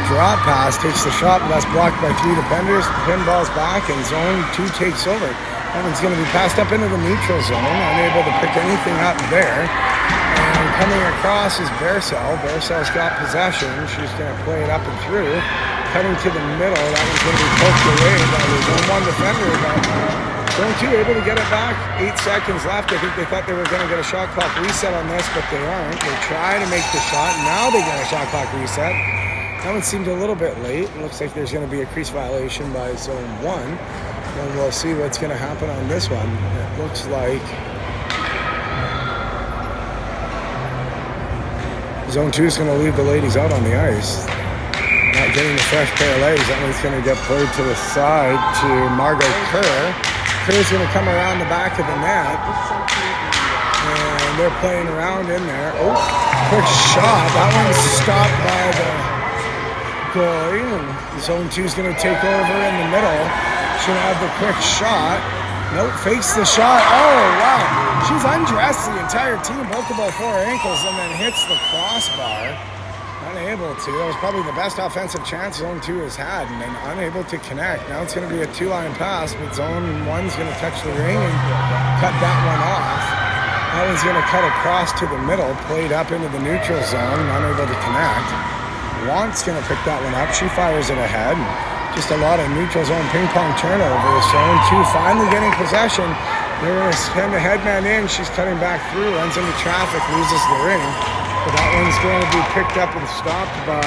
S2: drop pass, takes the shot, but that's blocked by 3 defenders. Pinball's back, and zone 2 takes over. That one's going to be passed up into the neutral zone, unable to pick anything up there. And coming across is Bearcell. Bearcell's got possession. She's going to play it up and through. Cutting to the middle, that one's going to be poked away by the zone 1 defender. Zone 2 able to get it back. 8 seconds left. I think they thought they were going to get a shot clock reset on this, but they aren't. They try to make the shot. Now they get a shot clock reset. That one seemed a little bit late. It looks like there's going to be a crease violation by zone 1. And we'll see what's going to happen on this one. It looks like zone 2 is going to leave the ladies out on the ice. Not getting a fresh pair of legs. That one's going to get played to the side to Margot Kerr. Kerr's going to come around the back of the net. And they're playing around in there. Oh, quick shot. That one's stopped by the goalie. And zone 2 is going to take over in the middle. She's going to have the quick shot. Nope, fakes the shot. Oh, wow. She's undressed the entire team, broke about 4 ankles, and then hits the crossbar. Unable to. That was probably the best offensive chance zone 2 has had, and then unable to connect. Now it's going to be a 2-line pass, but zone 1's going to touch the ring and cut that one off. That one's going to cut across to the middle, played up into the neutral zone, unable to connect. Want's going to pick that one up. She fires it ahead. Just a lot of neutral zone ping pong turnovers. Zone 2 finally getting possession. They're going to send the headman in. She's cutting back through, runs into traffic, loses the ring. But that one's going to be picked up and stopped by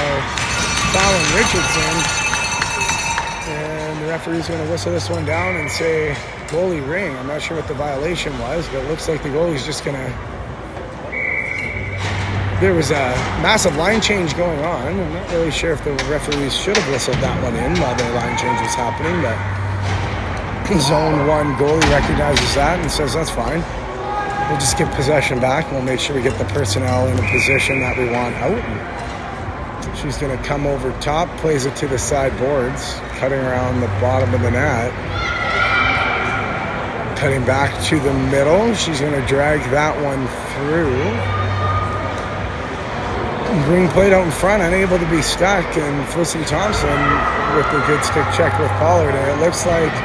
S2: Fallon Richardson. And the referee's going to whistle this one down and say goalie ring. I'm not sure what the violation was, but it looks like the goalie's just going to... There was a massive line change going on. I'm not really sure if the referees should have whistled that one in while the line change was happening, but zone 1 goalie recognizes that and says that's fine. We'll just give possession back and we'll make sure we get the personnel in a position that we want out. And she's going to come over top, plays it to the side boards, cutting around the bottom of the net. Cutting back to the middle. She's going to drag that one through. Ring played out in front, unable to be stuck, and Felicity Thompson with the good stick check with Pollard. And it looks like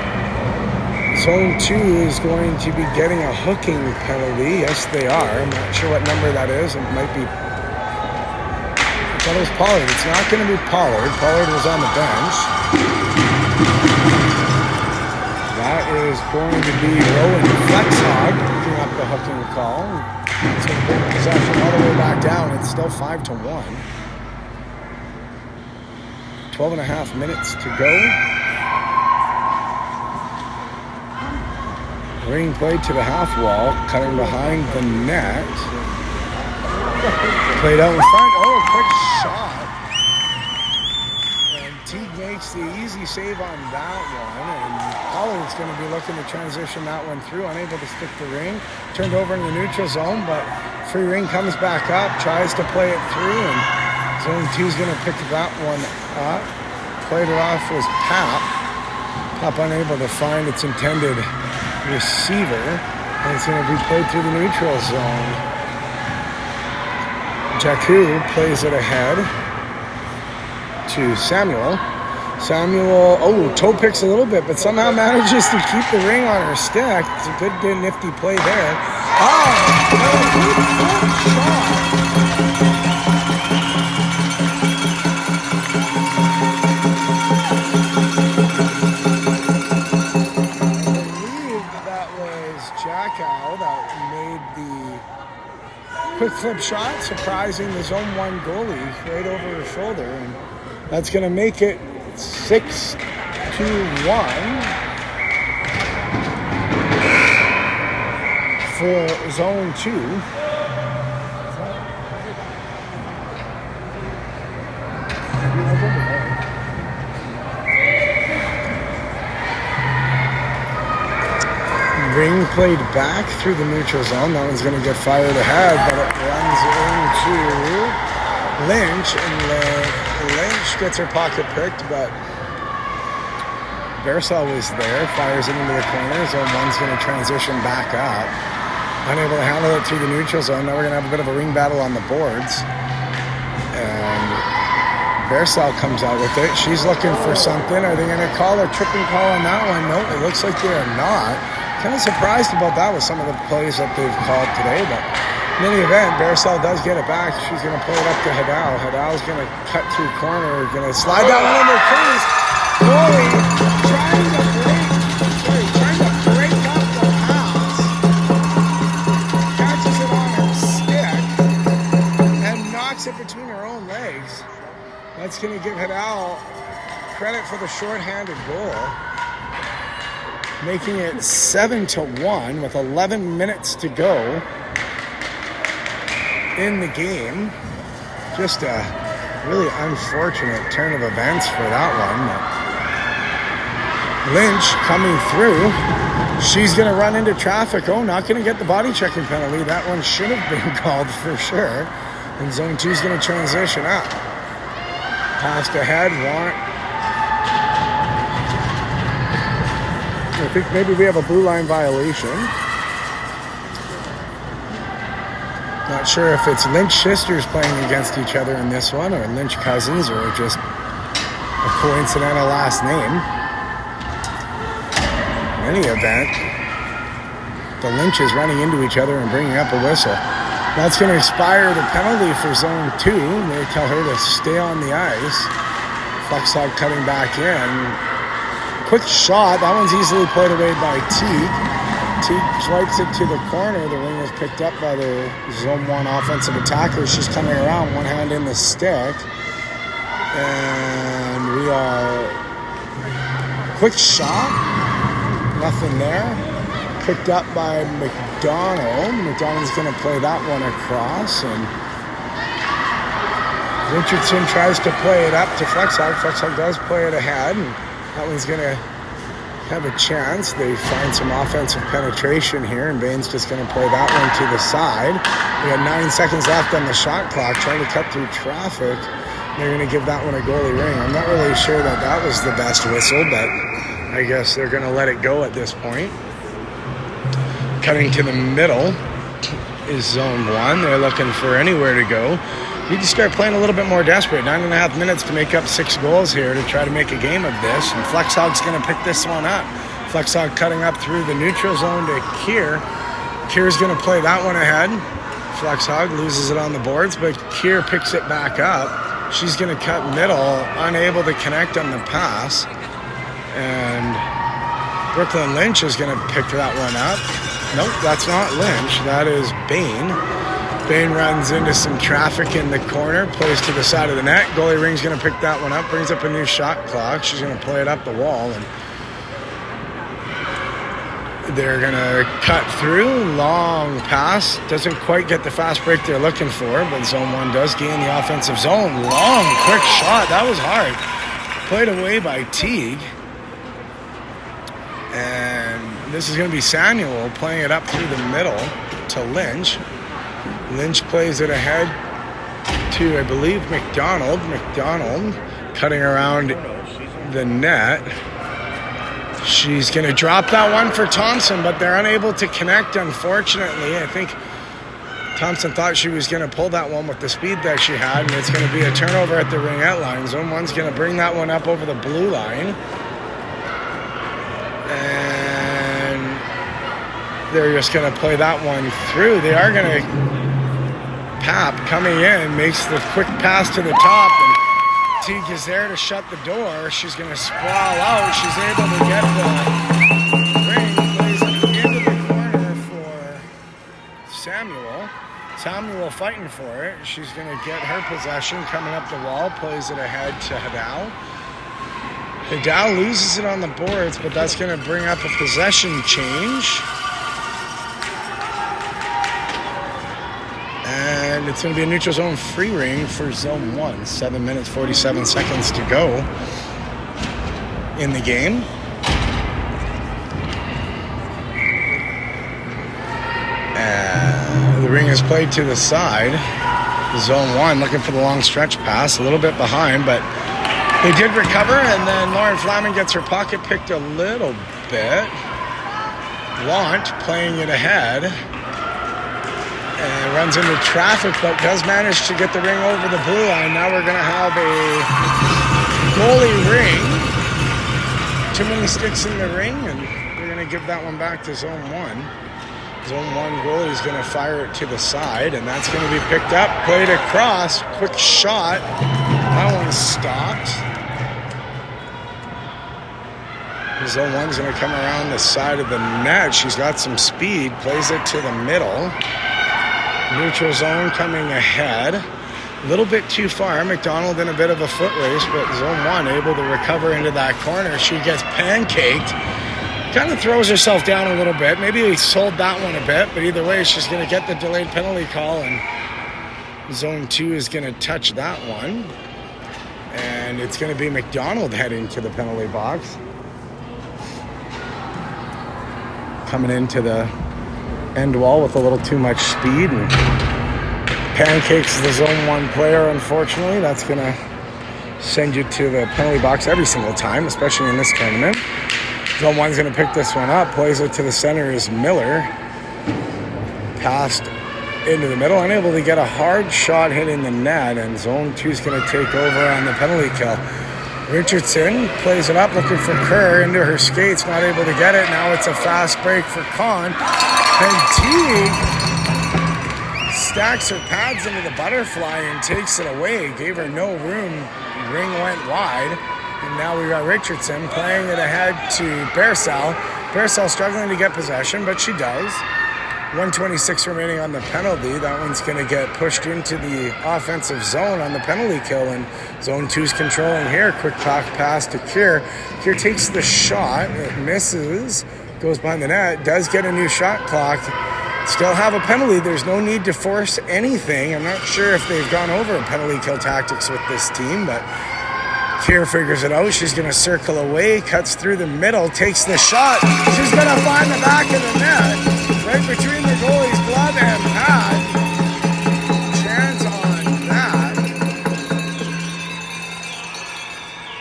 S2: zone 2 is going to be getting a hooking penalty. Yes, they are. I'm not sure what number that is. It might be... I thought it was Pollard. It's not going to be Pollard. Pollard was on the bench. That is going to be Rowan Flexhog picking up the hooking call. It's going to bring possession all the way back down. It's still 5-1. 12 and a half minutes to go. Ring played to the half wall, cutting behind the net. Played out in front. Oh, quick shot. And Teague makes the easy save on that one. And Pollard's going to be looking to transition that one through, unable to stick the ring. Turned over in the neutral zone, but free ring comes back up, tries to play it through, and zone 2's going to pick that one up. Played it off was Pap. Pap unable to find its intended receiver, and it's going to be played through the neutral zone. Jakku plays it ahead to Samuel. Samuel, toe picks a little bit, but somehow manages to keep the ring on her stick. It's a good nifty play there. Quick flip shot, surprising the zone 1 goalie right over her shoulder, and that's going to make it 6-1 for zone 2. Ring played back through the neutral zone. That one's going to get fired ahead, but it runs into Lynch, and Lynch gets her pocket picked, but Barisal was there, fires it into the corner. Zone 1's going to transition back up. Unable to handle it through the neutral zone. Now we're going to have a bit of a ring battle on the boards. And Barisal comes out with it. She's looking for something. Are they going to call a tripping call on that one? No, it looks like they are not. Kind of surprised about that with some of the plays that they've called today, but in any event, Barisal does get it back. She's going to play it up to Hadal. Hadal's going to cut through corner, going to slide that one under crease. Goalie trying to break up the pass. Catches it on her stick and knocks it between her own legs. That's going to give Hidal credit for the shorthanded goal, making it 7-1 with 11 minutes to go in the game. Just a really unfortunate turn of events for that one. Lynch coming through. She's going to run into traffic. Oh, not going to get the body checking penalty. That one should have been called for sure. And zone 2 is going to transition up. Passed ahead. I think maybe we have a blue line violation. Not sure if it's Lynch sisters playing against each other in this one, or Lynch cousins, or just a coincidental last name. In any event, the Lynches running into each other and bringing up a whistle. That's going to expire the penalty for zone 2. They tell her to stay on the ice. Flexog cutting back in. Quick shot. That one's easily played away by Teague. Teague swipes it to the corner. The ring is picked up by the zone 1 offensive attacker. She's coming around, one hand in the stick. And we are... Quick shot. Nothing there. Picked up by McDonald. McDonald's going to play that one across. And Richardson tries to play it up to Flexog. Flexog does play it ahead. And that one's going to have a chance. They find some offensive penetration here, and Bain's just going to play that one to the side. We got 9 seconds left on the shot clock, trying to cut through traffic. They're going to give that one a goalie ring. I'm not really sure that that was the best whistle, but I guess they're going to let it go at this point. Cutting to the middle is zone 1. They're looking for anywhere to go. Need to start playing a little bit more desperate. 9.5 minutes to make up 6 goals here to try to make a game of this. And Flexhog's going to pick this one up. Flexhog cutting up through the neutral zone to Keir. Keir's going to play that one ahead. Flexhog loses it on the boards, but Keir picks it back up. She's going to cut middle, unable to connect on the pass. And Brooklyn Lynch is going to pick that one up. Nope, that's not Lynch. That is Bain. Bain runs into some traffic in the corner, plays to the side of the net. Goalie ring's going to pick that one up, brings up a new shot clock. She's going to play it up the wall, and they're going to cut through. Long pass. Doesn't quite get the fast break they're looking for, but zone 1 does gain the offensive zone. Long, quick shot. That was hard. Played away by Teague. And this is going to be Samuel playing it up through the middle to Lynch. Lynch plays it ahead to, I believe, McDonald. McDonald cutting around the net. She's going to drop that one for Thompson, but they're unable to connect, unfortunately. I think Thompson thought she was going to pull that one with the speed that she had, and it's going to be a turnover at the ringette line. Zone 1's going to bring that one up over the blue line. And they're just going to play that one through. They are going to... Pap coming in, makes the quick pass to the top, and Teague is there to shut the door. She's going to sprawl out. She's able to get the ring, plays it into the corner for Samuel. Samuel fighting for it. She's going to get her possession, coming up the wall, plays it ahead to Hidal. Hidal loses it on the boards, but that's going to bring up a possession change. And it's going to be a neutral zone free ring for zone 1. 7 minutes, 47 seconds to go in the game. The ring is played to the side. Zone 1 looking for the long stretch pass. A little bit behind, but they did recover. And then Lauren Flaman gets her pocket picked a little bit. Launch playing it ahead. And runs into traffic, but does manage to get the ring over the blue line. Now we're going to have a goalie ring. Too many sticks in the ring, and we're going to give that one back to zone 1. Zone 1 goalie is going to fire it to the side, and that's going to be picked up, played across, quick shot. That one's stopped. Zone 1's going to come around the side of the net. She's got some speed, plays it to the middle. Neutral zone coming ahead. A little bit too far. McDonald in a bit of a foot race, but zone 1 able to recover into that corner. She gets pancaked. Kind of throws herself down a little bit. Maybe he sold that one a bit, but either way, she's going to get the delayed penalty call, and zone 2 is going to touch that one. And it's going to be McDonald heading to the penalty box. Coming into the end wall with a little too much speed and pancakes the zone 1 player, unfortunately. That's going to send you to the penalty box every single time, especially in this tournament. Zone 1's going to pick this one up, plays it to the center is Miller. Passed into the middle, unable to get a hard shot hitting the net, and zone 2's going to take over on the penalty kill. Richardson plays it up, looking for Kerr into her skates, not able to get it. Now it's a fast break for Kahn. And Teague stacks her pads into the butterfly and takes it away. Gave her no room. Ring went wide. And now we got Richardson playing it ahead to Bearsall. Bearsall struggling to get possession, but she does. 1:26 remaining on the penalty. That one's going to get pushed into the offensive zone on the penalty kill, and zone 2's controlling here. Quick pass to Kier. Kier takes the shot. It misses. Goes behind the net. Does get a new shot clock. Still have a penalty. There's no need to force anything. I'm not sure if they've gone over penalty kill tactics with this team, but Kier figures it out. She's going to circle away, cuts through the middle, takes the shot. She's going to find the back of the net, right between the goalie's glove and pad. Chance on that.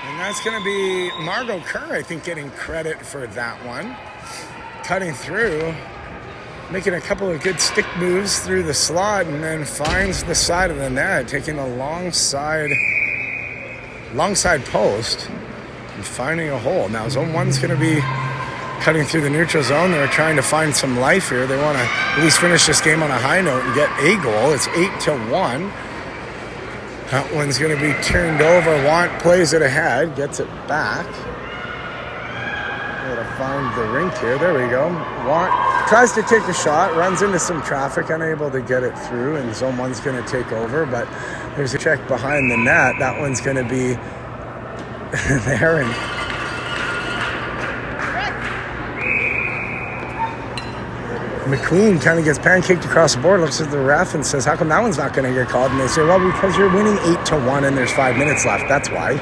S2: And that's going to be Margot Kerr, I think, getting credit for that one. Cutting through, making a couple of good stick moves through the slot, and then finds the side of the net, taking a long side post and finding a hole. Now zone 1's going to be cutting through the neutral zone. They're trying to find some life here. They want to at least finish this game on a high note and get a goal. It's 8-1. That one's going to be turned over. Want plays it ahead, gets it back. Got to find the rink here. There we go. Want tries to take a shot, runs into some traffic, unable to get it through, and zone 1's going to take over, but there's a check behind the net. That one's going to be there, and McQueen kind of gets pancaked across the board, looks at the ref and says, how come that one's not going to get called? And they say, well, because you're winning 8-1 and there's 5 minutes left. That's why.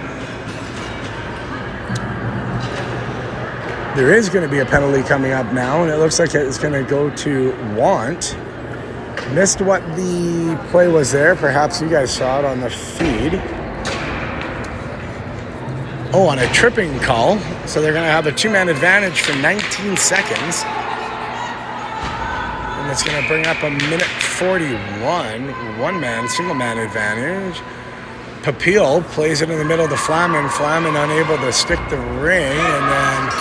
S2: There is going to be a penalty coming up now, and it looks like it's going to go to Want. Missed what the play was there. Perhaps you guys saw it on the feed. Oh, on a tripping call. So they're going to have a 2-man advantage for 19 seconds. And it's going to bring up a minute 41. 1-man, single-man advantage. Papil plays it in the middle of the Flamin. Flamin unable to stick the ring, and then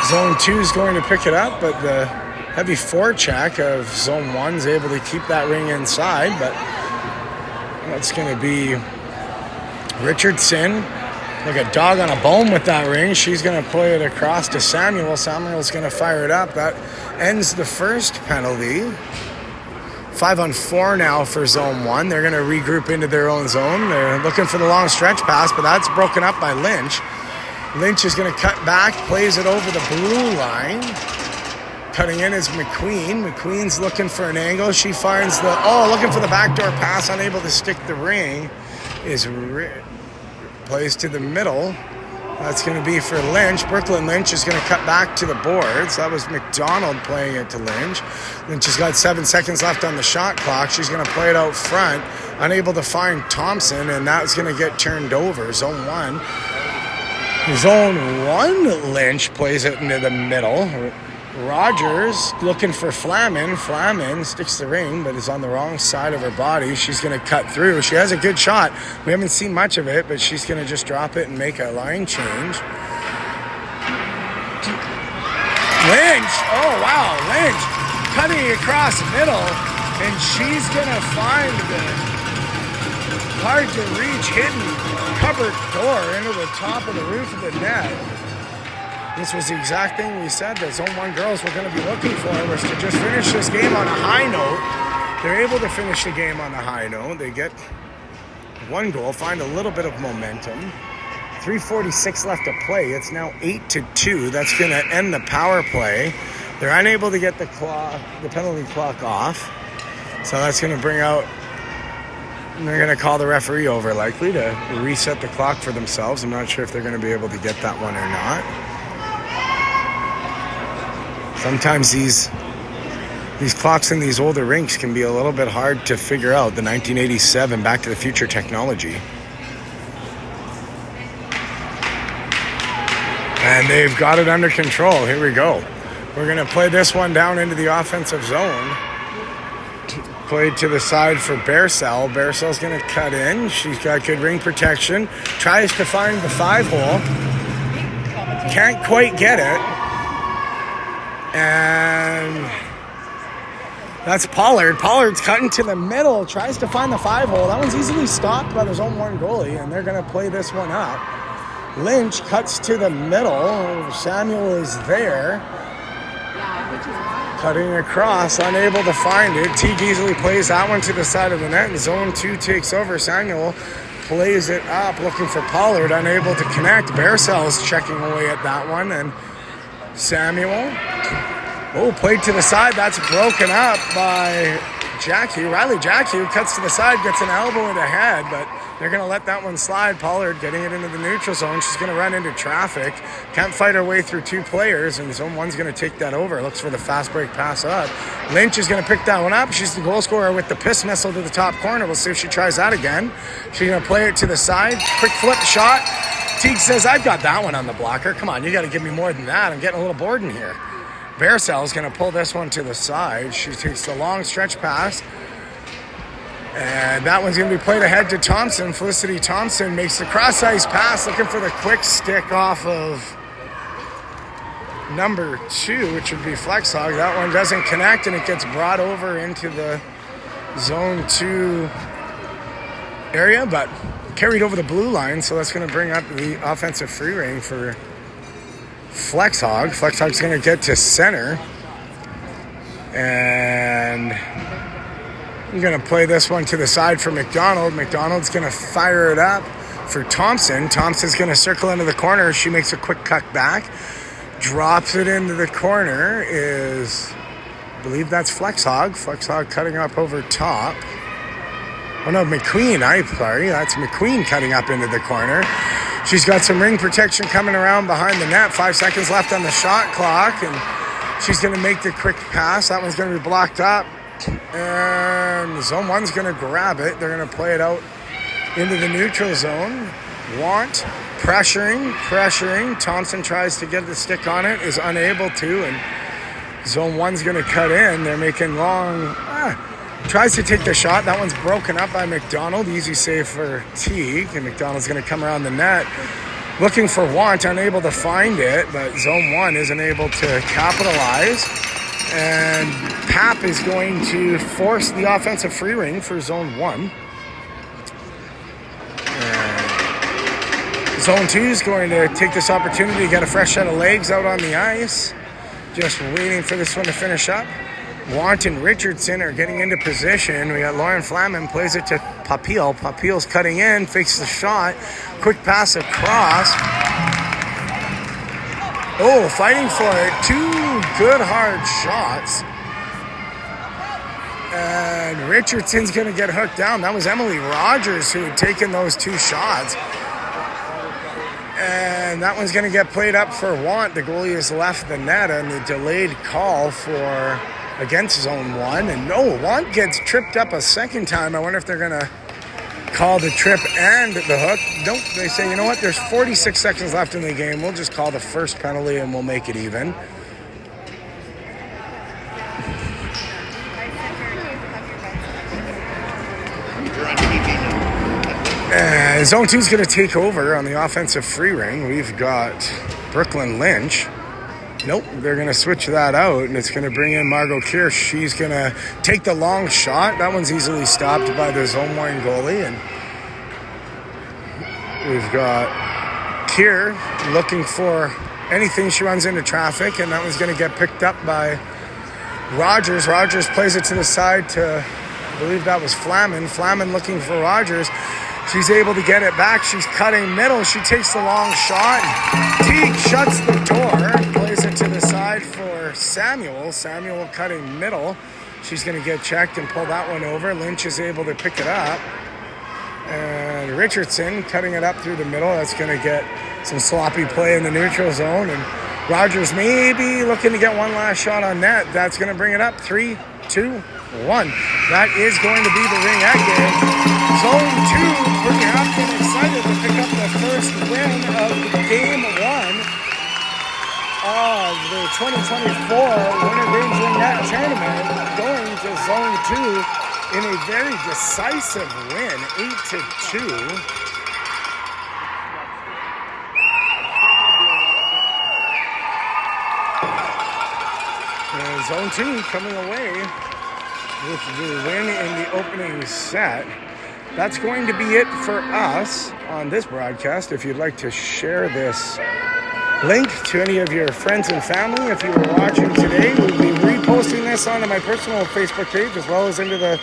S2: zone 2 is going to pick it up, but the heavy forecheck of zone 1 is able to keep that ring inside, but that's going to be Richardson, like a dog on a bone with that ring. She's going to play it across to Samuel. Samuel's going to fire it up. That ends the first penalty. 5-on-4 now for zone 1. They're going to regroup into their own zone. They're looking for the long stretch pass, but that's broken up by Lynch. Lynch is going to cut back, plays it over the blue line. Cutting in is McQueen. McQueen's looking for an angle. She finds looking for the backdoor pass, unable to stick the ring. Plays to the middle. That's going to be for Lynch. Brooklyn Lynch is going to cut back to the boards. That was McDonald playing it to Lynch. Lynch has got 7 seconds left on the shot clock. She's going to play it out front, unable to find Thompson, and that's going to get turned over. Zone 1. Zone 1, Lynch plays it into the middle. Rogers looking for Flamin. Flamin sticks the ring, but is on the wrong side of her body. She's going to cut through. She has a good shot. We haven't seen much of it, but she's going to just drop it and make a line change. Lynch, oh wow, Lynch cutting across the middle, and she's going to find the hard-to-reach hidden cupboard door into the top of the roof of the net. This was the exact thing we said that Zone 1 girls were going to be looking for, was to just finish this game on a high note. They're able to finish the game on a high note. They get one goal, find a little bit of momentum. 3:46 left to play. It's now 8-2. That's going to end the power play. They're unable to get the penalty clock off. So that's going to bring out, they're going to call the referee over likely to reset the clock for themselves. I'm not sure if they're going to be able to get that one or not. Sometimes these clocks in these older rinks can be a little bit hard to figure out. The 1987 Back to the Future technology. And they've got it under control. Here we go. We're going to play this one down into the offensive zone. Played to the side for Bearcell. Bearcell's going to cut in. She's got good ring protection. Tries to find the 5-hole. Can't quite get it. And that's Pollard. Pollard's cutting to the middle. Tries to find the 5-hole. That one's easily stopped by the zone 1 goalie. And they're going to play this one up. Lynch cuts to the middle. Samuel is there. Cutting across, unable to find it. Teague easily plays that one to the side of the net, and zone 2 takes over. Samuel plays it up, looking for Pollard, unable to connect. Bearcell's checking away at that one, and Samuel. Played to the side. That's broken up by Jackie. Riley Jackie cuts to the side, gets an elbow in the head, but they're going to let that one slide. Pollard getting it into the neutral zone. She's going to run into traffic. Can't fight her way through 2 players, and zone 1's going to take that over. Looks for the fast break pass up. Lynch is going to pick that one up. She's the goal scorer with the piss missile to the top corner. We'll see if she tries that again. She's going to play it to the side. Quick flip shot. Teague says, I've got that one on the blocker. Come on, you got to give me more than that. I'm getting a little bored in here. Bearcell is going to pull this one to the side. She takes the long stretch pass. And that one's going to be played ahead to Thompson. Felicity Thompson makes the cross-ice pass, looking for the quick stick off of number 2, which would be Flexhog. That one doesn't connect, and it gets brought over into the zone 2 area, but carried over the blue line, so that's going to bring up the offensive free rein for Flexhog. Flexhog's going to get to center, and I'm going to play this one to the side for McDonald. McDonald's going to fire it up for Thompson. Thompson's going to circle into the corner. She makes a quick cut back, drops it into the corner. I believe that's Flexhog. Flexhog cutting up over top. Oh no, McQueen. That's McQueen cutting up into the corner. She's got some ring protection coming around behind the net. 5 seconds left on the shot clock, and she's going to make the quick pass. That one's going to be blocked up, and zone 1's going to grab it. They're going to play it out into the neutral zone. Pressuring. Thompson tries to get the stick on it, is unable to, and zone 1's going to cut in. They're making long... Tries to take the shot. That one's broken up by McDonald. Easy save for Teague. And McDonald's going to come around the net. Looking for Want. Unable to find it. But zone 1 isn't able to capitalize. And Pap is going to force the offensive free ring for zone 1. And zone 2 is going to take this opportunity to get a fresh set of legs out on the ice. Just waiting for this one to finish up. Want and Richardson are getting into position. We got Lauren Flaman, plays it to Papil. Papil's cutting in, fakes the shot. Quick pass across. Fighting for it. 2 good hard shots. And Richardson's going to get hooked down. That was Emily Rogers who had taken those 2 shots. And that one's going to get played up for Want. The goalie has left the net on the delayed call for... against zone 1, and Want gets tripped up a second time. I wonder if they're going to call the trip and the hook. Nope, they say, you know what, there's 46 seconds left in the game. We'll just call the first penalty and we'll make it even. Zone 2 is going to take over on the offensive free ring. We've got Brooklyn Lynch. Nope, they're going to switch that out, and it's going to bring in Margot Kirsch. She's going to take the long shot. That one's easily stopped by the zone 1 goalie, and we've got Kier looking for anything. She runs into traffic, and that one's going to get picked up by Rogers. Rogers plays it to the side to, I believe that was Flaman. Flaman looking for Rogers. She's able to get it back. She's cutting middle. She takes the long shot. Teague shuts the door, plays it to the side for Samuel. Samuel cutting middle. She's going to get checked and pull that one over. Lynch is able to pick it up. And Richardson cutting it up through the middle. That's going to get some sloppy play in the neutral zone. And Rogers maybe looking to get one last shot on net. That's going to bring it up. 3, 2, 1. That is going to be the ringette game. Zone 2 pretty happy and excited to pick up the first win of game 1 of the 2024 Winter Games Ringette Tournament, going to zone 2 in a very decisive win, 8-2. And zone 2 coming away with the win in the opening set. That's going to be it for us on this broadcast. If you'd like to share this link to any of your friends and family, if you were watching today, we'll be reposting this onto my personal Facebook page as well as into the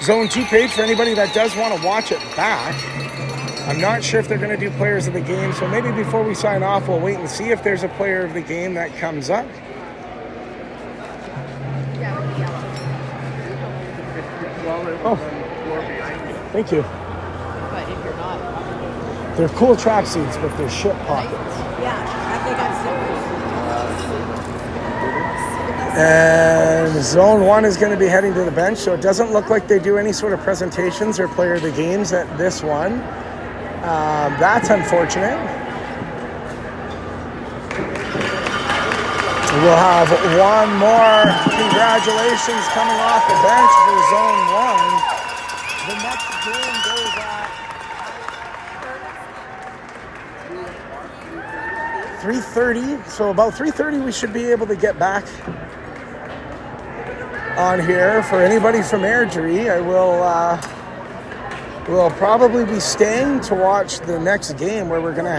S2: Zone 2 page for anybody that does want to watch it back. I'm not sure if they're going to do players of the game, so maybe before we sign off, we'll wait and see if there's a player of the game that comes up. Oh, thank you.
S3: But if you're not,
S2: They're cool track suits, but they're shit pockets.
S3: yeah, they got zippers.
S2: And zone 1 is going to be heading to the bench, so it doesn't look like they do any sort of presentations or player of the games at this one. That's unfortunate. We'll have one more congratulations coming off the bench for zone 1. The next game goes at 3:30, so about 3:30 we should be able to get back on here. For anybody from Airdrie, I will probably be staying to watch the next game where we're going to